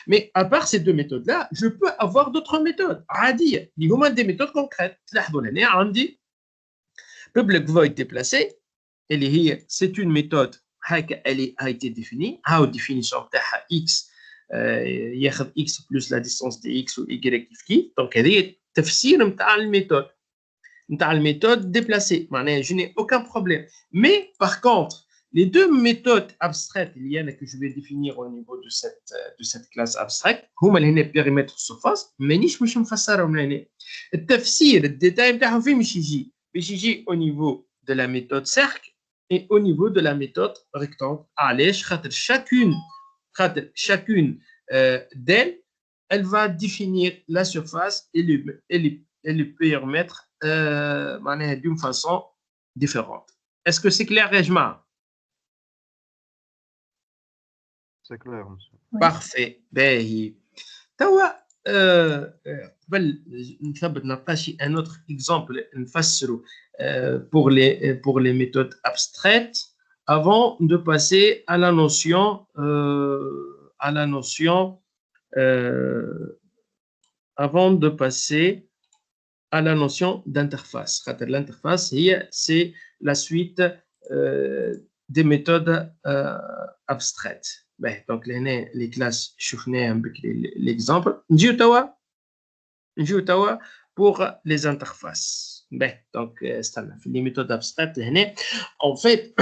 مي ابار سي دو ميثود لا جو بو افوار دوطخ ميثود عاديه اللي هما دي ميثود كونكريت. تلاحظوا هنا عندي public void déplacé اللي هي c'est une méthode elle a été définie. La définition de x ياخذ x plus la distance de x ou y كيف. Donc هذه التفسير نتاع الميثود déplacée. معناها je n'ai aucun problème. Mais par contre les deux méthodes abstraites que je vais définir au niveau de cette classe abstraite هما اللي هنا périmètre surface مانيش مش مفسرهم لهنا. التفسير الديتاي نتاعهم فين باش يجي au niveau de la méthode cercle et au niveau de la méthode rectangle. Allez, chacune d'elles, elle va définir la surface et le périmètre d'une façon différente. Est-ce que c'est clair, Rejma? C'est clair, monsieur. Parfait. Ben, توا قبل نثبت نعطي un autre exemple نفسروا pour les méthodes abstraites avant de passer à la notion d'interface. L'interface c'est la suite des méthodes abstraites. Donc les classes شفناهم بكري l'exemple. نجيو توا pour les interfaces. Donc استنى في les méthodes abstraites هنا en fait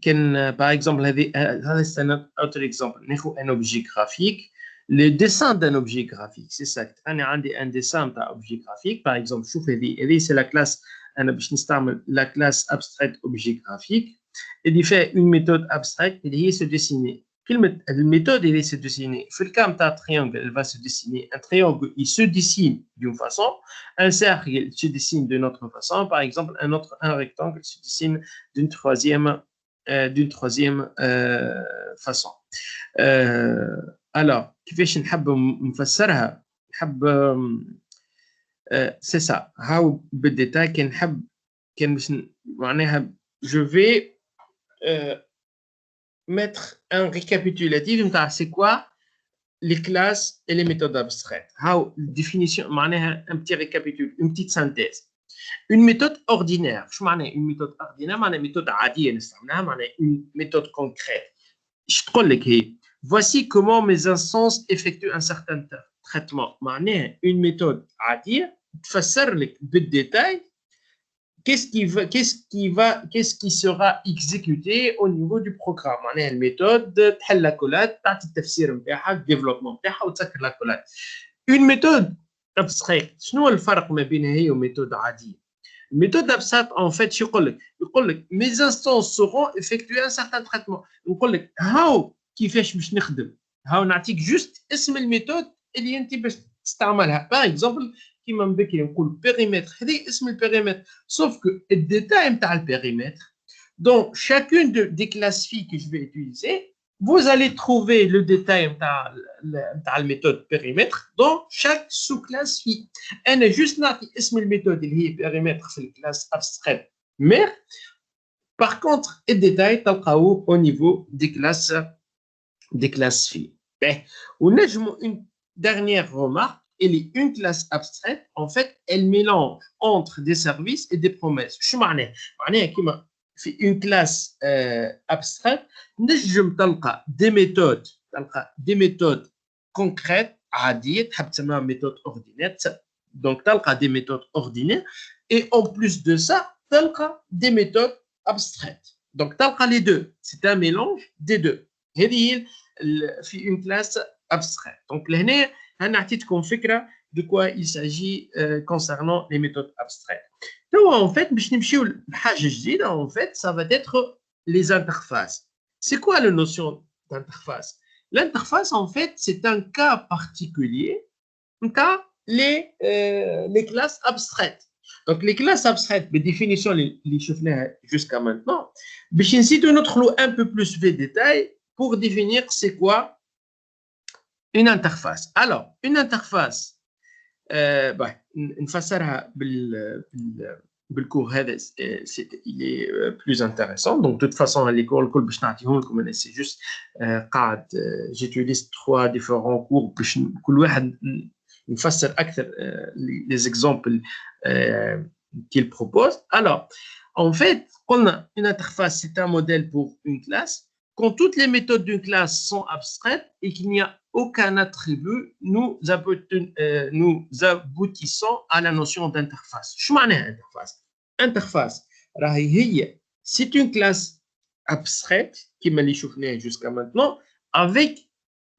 كان par exemple هذا c'est un autre exemple. ناخذ un objet graphique, le dessin d'un objet graphique. C'est ça. انا عندي un dessin تاع objet graphique. Par exemple شوف هذه c'est la classe انا باش نستعمل la classe abstraite objet graphique. Il fait une méthode abstraite اللي هي se dessiner. كلمة الميثود اللي se dessiner في الكا نتاع triangle elle va se dessiner. Un triangle il se dessine d'une façon, un cercle il se dessine d'une autre façon. Par exemple un rectangle se dessine d'une troisième façon. Alors كيفاش نحب نفسرها؟ نحب c'est ça. هاو بالديتاي كان باش معناها je vais mettre un récapitulatif. C'est quoi les classes et les méthodes abstraites? How définition, un petit récapitulatif, une petite synthèse. Une méthode ordinaire. Je معناها une méthode ordinaire معناها méthode عادية نستعملها معناها une méthode concrète. Je te لك هي. Voici comment mes instances effectuent un certain traitement. معناها une méthode عادية تفسر لك بالديتاil qu'est-ce qui sera exécuté au niveau du programme. معناها الميثود تحل لاكولات تعطي التفسير نتاعها الديفلوبمون نتاعها وتسكر لاكولات. Une méthode abstraite. شنو الفرق ما بينها هي وميثود عادية؟ الميثود abstraite en fait شو يقول لك mes instances seront effectuer un certain traitement. نقول لك هاو كيفاش باش نخدم. هاو نعطيك جوست اسم الميثود اللي انت باش تستعملها. باغ اكزومبل كيما من بكري نقول بيريمتر هذه اسم البيريمتر sauf que الديتاي نتاع البيريمتر dans chacune des classes phi que je vais utiliser vous allez trouver le détail de la méthode périmètre dans chaque sous-classe phi. أنا juste نعطي اسم الميثود اللي هي périmètre في الكلاس abstraite mère. Par contre le détail تلقاوه au niveau des classes phi. ونجمو une dernière remarque. Une classe abstraite, en fait, elle mélange entre des services et des promesses. شو معناه؟ معناه كيما في une classe abstraite نجم تلقى des méthodes concrètes عادية تحب تسميها méthode ordinaire. Donc تلقى des méthodes ordinaires et en plus de ça تلقى des méthodes abstraites. Donc تلقى les deux. C'est un mélange des deux. هذه في une classe abstraite. Donc لهنا نعطيتكم فكرة de quoi il s'agit concernant les méthodes abstraites. Donc en fait باش نمشيو لحاجة جديدة en fait ça va être les interfaces. C'est quoi la notion d'interface? L'interface en fait c'est un cas particulier نتاع les classes abstraites. Donc les classes abstraites بالديفينيسيون اللي شفناها jusqu'à maintenant باش نزيدو ندخلوا un peu plus في détail pour définir c'est quoi une interface. Alors, une interface, نفسرها بالcours هذا il est plus intéressant. Donc, de toute façon, l'école الكل باش نعطيهم لكم c'est juste قاعد j'utilise 3 différents cours باش كل واحد نفسر أكثر les exemples qu'il propose. Alors, en fait, قلنا une interface c'est un modèle pour une classe. Quand toutes les méthodes d'une classe sont abstraites et qu'il n'y a aucun attribut, nous aboutissons à la notion d'interface. شو معناها interface? Interface, c'est une classe abstraite كما اللي شفناها jusqu'à maintenant avec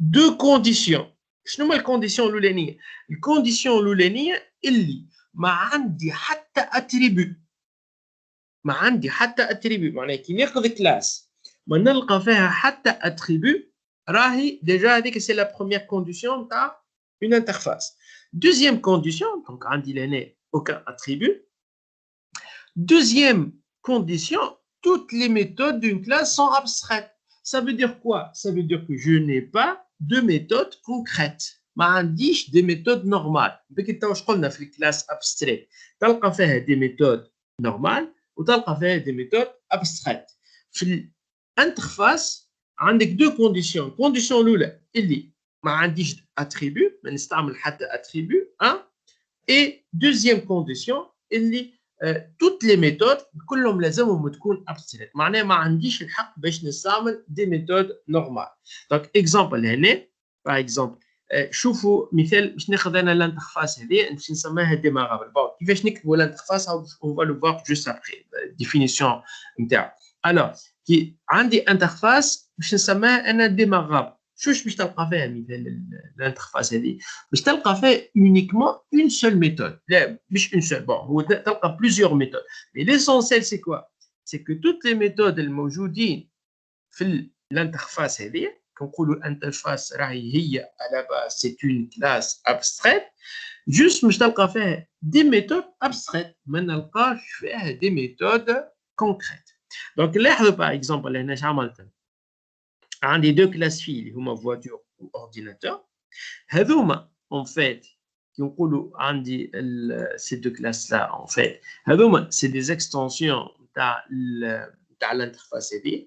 deux conditions. شنو هما الكونديسيون الأولانية؟ الكونديسيون الأولانية اللي ما عندي حتى attribut. ما عندي حتى attribut معناها كي ناخذ كلاس ما نلقى فيها حتى attribut راهي déjà هذيك c'est la première condition تاع une interface. Deuxième condition donc عندي لهنا aucun attribut. Deuxième condition, toutes les méthodes d'une classe sont abstraites. Ça veut dire quoi? Ça veut dire que je n'ai pas de méthode concrète. ما عنديش des méthodes normales. بكي تو واش قلنا في الكلاس abstraite تلقى فيها des méthodes normales وتلقى فيها des méthodes abstraites. في الانترفاس عندك deux conditions. condition الأولى اللي ما عنديش attribut ما نستعمل حتى attribut et deuxième condition اللي toutes les méthodes كلهم لازمهم تكون abstraites. معناها ما عنديش الحق باش نستعمل des méthodes normales. donc exemple هنا par exemple شوفوا مثال باش ناخذ انا الانترفاس هذه باش نسميها ديمارابل. بون كيفاش نكتبوا الانترفاس on va le voir juste après définition نتاعو. alors كي عندي انترفاس باش نسميها انا ديمارابل. شوش باش تلقى فيها مثال الانترفاس هذه باش تلقى فيها uniquement une seule méthode. لا مش une seule. bon هو تلقى plusieurs méthodes mais l'essentiel c'est quoi? c'est que toutes les méthodes الموجودين في الانترفاس هذه كنقولوا الانترفاس راهي هي على base c'est une classe abstraite juste باش تلقى فيها des méthodes abstraites ما نلقاش فيها des méthodes concrètes. donc لاحظوا par exemple هنا اش عملت عندي deux classes phi اللي هما voiture و ordinateur. هذوما en fait كي نقولوا عندي ces deux classes là en fait هذوما c'est des extensions تاع الانترفاس هذه.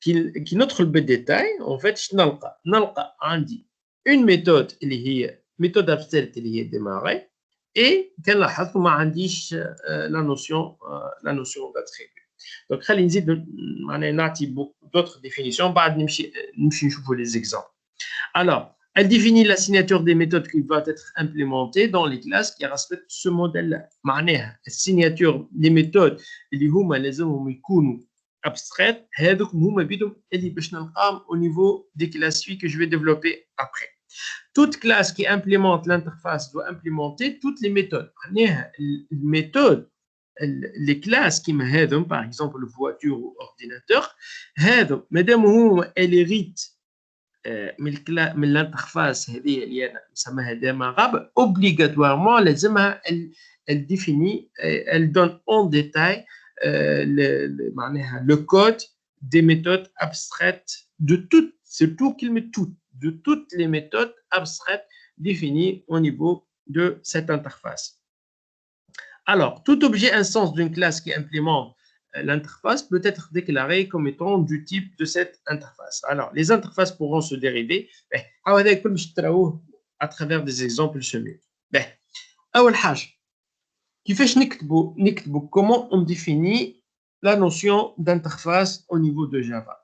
كي ندخل بالديتاي en fait شنو نلقى عندي une méthode اللي هي méthode abstraite اللي هي démarrer et كنلاحظ ما عنديش la notion d'attribut. Donc خلينا نزيد معناها نعطي d'autres définitions بعد نمشي نشوفوا les exemples. Alors, elle définit la signature des méthodes qui va être implémentée dans les classes qui respectent ce modèle-là. معناها السيناتور des méthodes اللي هما لازمهم يكونوا abstraites هذوك هما بيدهم اللي باش نلقاهم au niveau des classes que je vais développer après. Toute classe qui implémente l'interface doit implémenter toutes les méthodes. Les méthodes, les classes qui m'aident, par exemple voiture ou ordinateur, madame elle hérite من l'interface هذه اللي أنا نسميها démarrable, obligatoirement لازمها elle définit, elle donne en détail le code des méthodes abstraites de toutes, surtout qu'il met toutes. De toutes les méthodes abstraites définies au niveau de cette interface. Alors, tout objet instance d'une classe qui implémente l'interface peut être déclaré comme étant du type de cette interface. Alors, les interfaces pourront se dériver à travers des exemples semés. أول حاجة كيفاش نكتبوا comment on définit la notion d'interface au niveau de Java.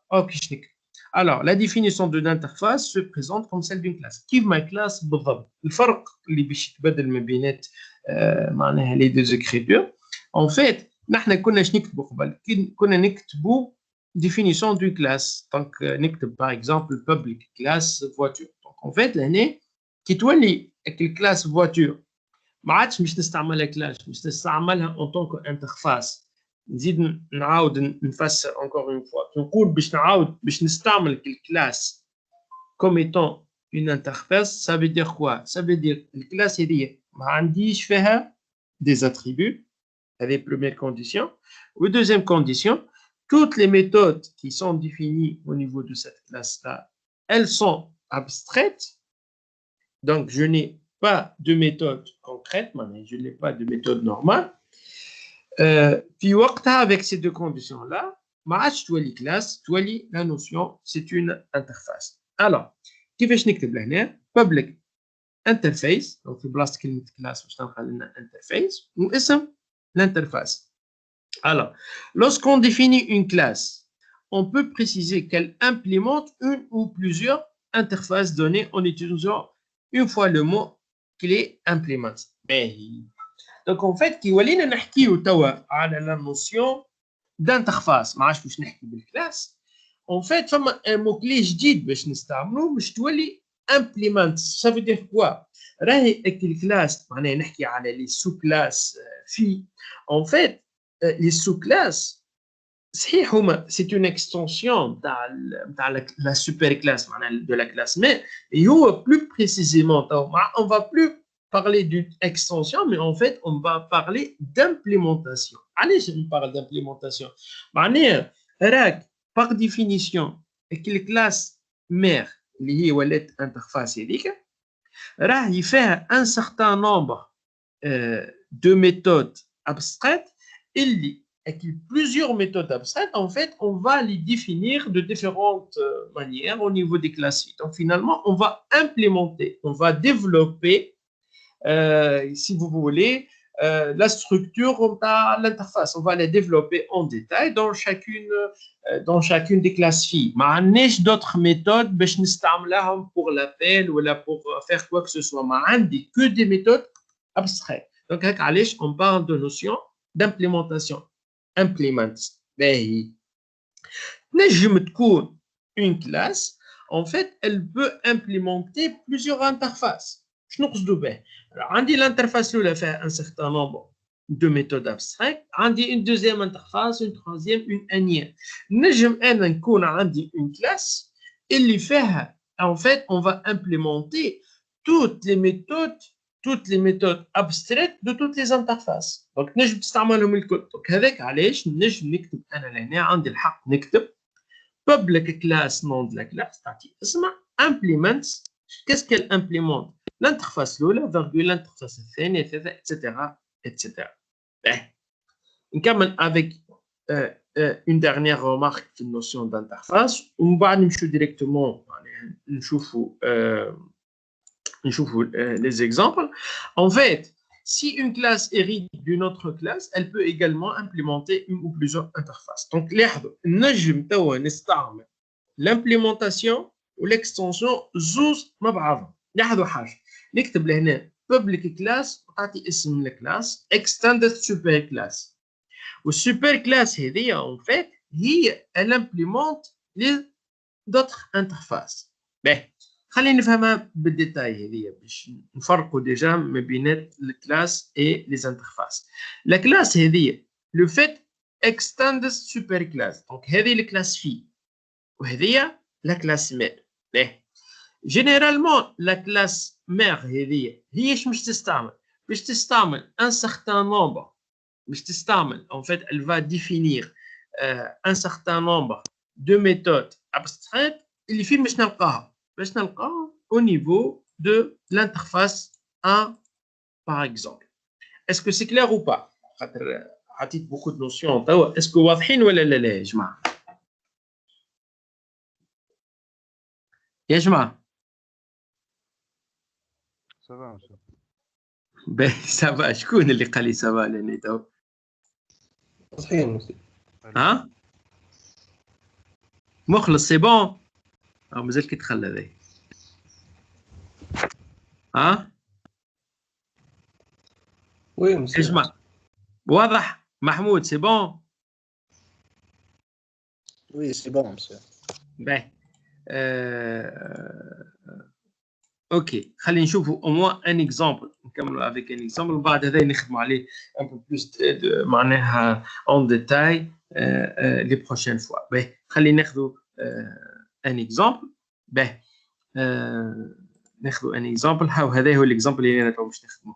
Alors, la définition de l'interface se présente comme celle d'une classe. كيف ما classe بالضبط. الفرق اللي باش يتبادل ما بينات معناها les deux écritures. En fait, نحن كنا نكتبوا قبل كنا نكتبوا définition d'une classe. Donc نكتب par exemple public class voiture. Donc en fait لهنا كي تولي الكلاس voiture ما عادش مش نستعملها كلاس مش نستعملها en tant qu'interface. نزيد نعاود نفسر encore une fois نقول باش نستعمل الكلاس comme étant une interface ça veut dire quoi ça veut dire الكلاس هذه ما عنديش فيها des attributs هذه première condition ou deuxième condition toutes les méthodes qui sont définies au niveau de cette classe là elles sont abstraites donc je n'ai pas de méthode concrète je n'ai pas de méthode normale. Puis, avec ces deux conditions-là, تولي classe, تولي la notion, c'est une interface. Alors, كيفاش نكتب لهنا public interface, donc في بلاصة كلمة classe باش تلقى لنا interface واسم l'interface. Alors, lorsqu'on définit une classe, on peut préciser qu'elle implémente une ou plusieurs interfaces données en utilisant une fois le mot clé implement. Donc en fait كي ولينا نحكيو توا على la notion d'interface ما عادش باش نحكي بالكلاس en fait فما un mot clé جديد باش نستعملوه باش تولي implement ça veut dire quoi راهي الكلاس معناها نحكي على les sous-classes في en fait les sous-classes صحيح هما c'est une extension تاع la super classe معناها de la classe mais هو plus précisément on va plus parler d'une extension, mais en fait, on va parler d'implémentation. Allez, je parle d'implémentation. Par définition, la classe mère, qui est l'interface, il fait un certain nombre de méthodes abstraites. Il y a plusieurs méthodes abstraites. En fait, on va les définir de différentes manières au niveau des classes. Donc, finalement, on va implémenter, on va développer si vous voulez, la structure de l'interface. On va la développer en détail dans chacune des classes filles. Mais on n'a d'autres méthodes pour l'appel ou pour faire quoi que ce soit. Mais on n'a que des méthodes abstraites. Donc, on parle de notion d'implémentation. Implement. Une classe, en fait, elle peut implémenter plusieurs interfaces. Je Alors, on dit l'interface là fait un certain nombre de méthodes abstraites. On dit une deuxième interface, une troisième, une énième. On dit une classe. Et en fait, on va implémenter toutes les méthodes abstraites de toutes les interfaces. Donc, on peut تستعملهم الكل. Donc, avec علاش نجم نكتب أنا لهنا عندي الحق نكتب public class nom de la classe تعطي اسمها implements. Qu'est-ce qu'elle implémente? L'interface l'oula, virgule, l'interface الثانية, etc. etc. On commence avec une dernière remarque sur la notion d'interface. On va nous directement les exemples. En fait, si une classe hérite d'une autre classe, elle peut également implémenter une ou plusieurs interfaces. Donc, نجم توا نستعمل l'implémentation ou l'extension زوز مع بعضهم. لاحظوا حاجة، نكتب لهنا public class وتعطي اسم الكلاس extended super class. والسوبر كلاس هذه en fait هي elle implémente les d'autres interfaces. باهي خلينا نفهمها بالديتاي هذه باش نفرقوا ديجا ما بين الكلاس et les interfaces. La classe هذه le fait extended super class. Donc هذه الكلاس في وهذه la classe mère. باهي généralement la classe mère هذه هي باش تستعمل un certain nombre. En fait, elle va définir un certain nombre de méthodes abstraites. Il fait au niveau de l'interface 1, par exemple. Est-ce que c'est clair ou pas? Beaucoup de notions. Est-ce que واضحين ولا لا يا جماعة؟ يا جماعة. Ça va, monsieur. Ben, ça va. شكون اللي قال لي ça va لاني تو؟ صحيح. ها؟ مخلص سي بون؟ أو مازال كيتخلى ذي. ها؟ وي مسيو. اسمع واضح محمود سي بون؟ وي سي بون مسيو. باهي. اوكي خلينا نشوفوا au moins un exemple نكملوا avec un exemple وبعد هذا نخدموا عليه un peu plus معناها en détail les prochaines fois. باهي خلينا ناخذوا un exemple. باهي ناخذوا un exemple. هذا هو l'exemple اللي انا تو باش نخدمه.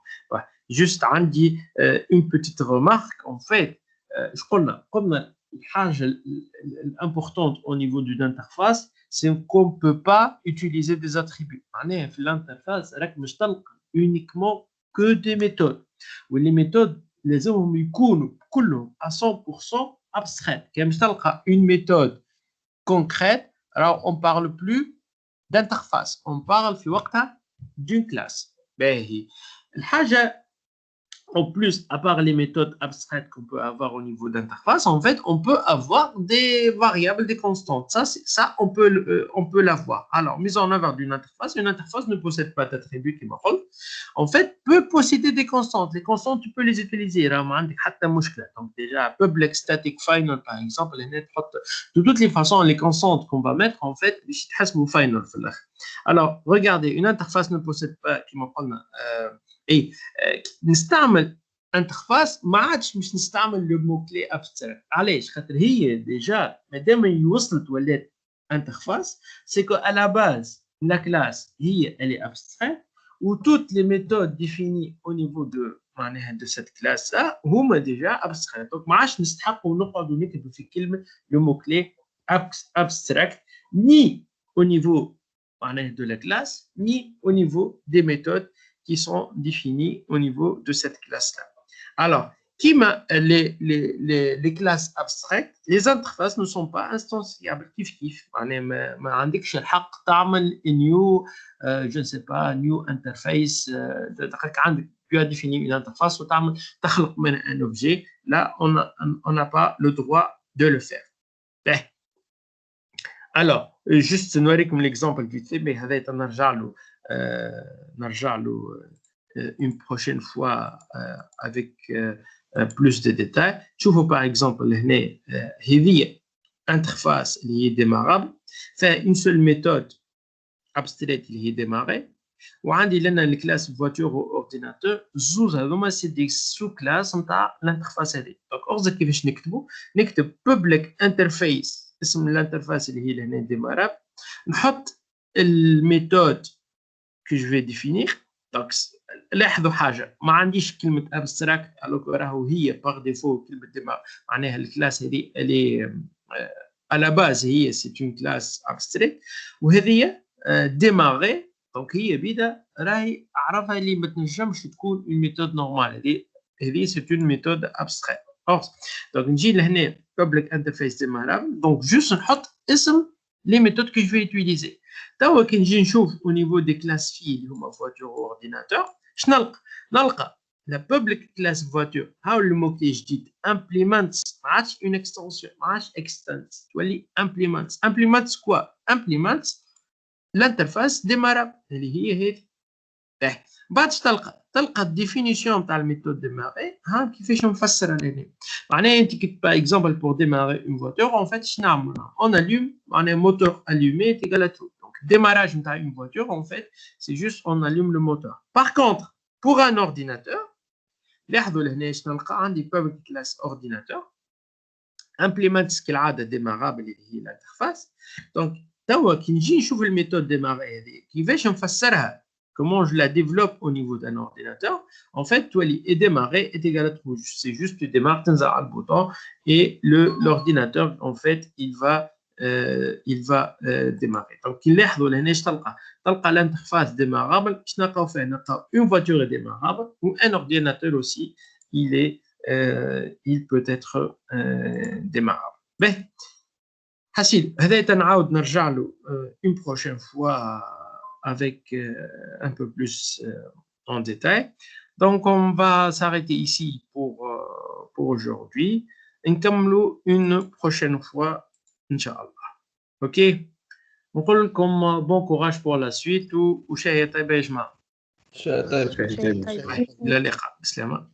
juste عندي une petite remarque en fait. اش قلنا الحاجه الامبورطونت au niveau d'une interface c'est qu'on ne peut pas utiliser des attributs. معناها في الانترفاس راك مش تلقى uniquement que des méthodes. واللي méthodes لازمهم يكونوا كلهم à 100% abstraites. كي مش تلقى une méthode concrète alors on parle plus d'interface, on parle في وقتها d'une classe. باهي الحاجه en plus, à part les méthodes abstraites qu'on peut avoir au niveau d'interface, en fait, on peut avoir des variables, des constantes. Ça on peut l'avoir. Alors, mise en œuvre d'une interface, une interface ne possède pas d'attributs qui m'appellent. En fait, peut posséder des constantes. Les constantes, tu peux les utiliser. Donc, déjà, public static final, par exemple, de toutes les façons, les constantes qu'on va mettre, en fait, c'est final. Alors, regardez, une interface ne possède pas qui m'appelle. اي نستعمل انترفاس ما عادش مش نستعمل لو مو كلي ابستراكت. علاش؟ خاطر هي ديجا مادام هي وصلت ولات انترفاس سي كو على باز لا كلاس هي الي ابستراكت و توت لي ميثود ديفيني او نيفو دو معناها دو سيت كلاس هما ديجا ابستراكت. دونك ما عادش نستحقوا نقعدوا نكتبوا في كلمه لو مو كلي ابستراكت ني au niveau de la classe ni au niveau des méthodes qui sont définis au niveau de cette classe-là. Alors, les classes abstraites, les interfaces ne sont pas instanciables. ما عندكش الحق تعمل new, je ne sais pas, new interface. Tu as défini une interface ou تخلق من un objet. Là, on n'a pas le droit de le faire. Alors, juste نوريكم l'exemple vite fait, mais هذا نرجع له une prochaine fois avec plus de détails. شوفوا par exemple هنا هذه interface اللي هي démarrable فيها une seule méthode abstraite اللي هي démarrer وعندي لنا الكلاس voiture و ordinateur زوز هذوما سي دي سو كلاس نتاع الانترفاس هذه. دونك أرزق كيفاش نكتب public interface اسم الانترفاس اللي هي هنا démarrable نحط الميثود que je vais définir. Donc, لاحظوا حاجة ما عنديش كلمة abstract alors راهو هي par défaut كلمة démarrer معناها الكلاس هذه اللي à la base هي c'est une classe abstract وهذه démarrer donc هي بدا راهي عرفها اللي ما تنجمش تكون une méthode normale هذه c'est une méthode abstraite. Donc نجي لهنا public interface démarrable donc juste نحط اسم les méthodes que je vais utiliser. توا كي نجي نشوف au niveau des classes filles اللي هما voiture و ordinateur اش نلقى la public class voiture how le mot qui est جديد implements match une extension match extends تولي implements quoi implements l'interface démarrable اللي هي هذه بعد تلقى الديفينيسيون تاع الميثود ديماري ها كيفاش نفسرها لهنا معناها انت كي باغ اكزومبل بور ديماري اون فواتور ان فيت شنو نعملوا اون الوم معناها موتور الومي ايكال ترو دونك démarrage نتاع اون فواتور ان فيت سي جوست اون الوم لو موتور باغ كونطخ بور ان اورديناتور لاحظوا لهنا شنو نلقى عندي بابليك كلاس اورديناتور امبليمنتس كالعاده ديمارابل اللي هي الانترفاس دونك توا كي نجي نشوف الميثود ديماري هذه كيفاش نفسرها comment je la développe au niveau d'un ordinateur, en fait, est démarré est égal à true. C'est juste tu démarres, tu as le bouton et l'ordinateur, en fait, il va démarrer. Donc, il est l'interface démarrable, une voiture est démarrable ou un ordinateur aussi, il peut être démarrable. Ben, Hassid, هذا نعاود نرجع له une prochaine fois avec un peu plus en détail. Donc, on va s'arrêter ici pour aujourd'hui. Et comme une prochaine fois, Inch'Allah. OK? On parle comme bon courage pour la suite ou شيء طيب يا جماعة. طيب شيء طيب. إلى اللقاء. بسلامة.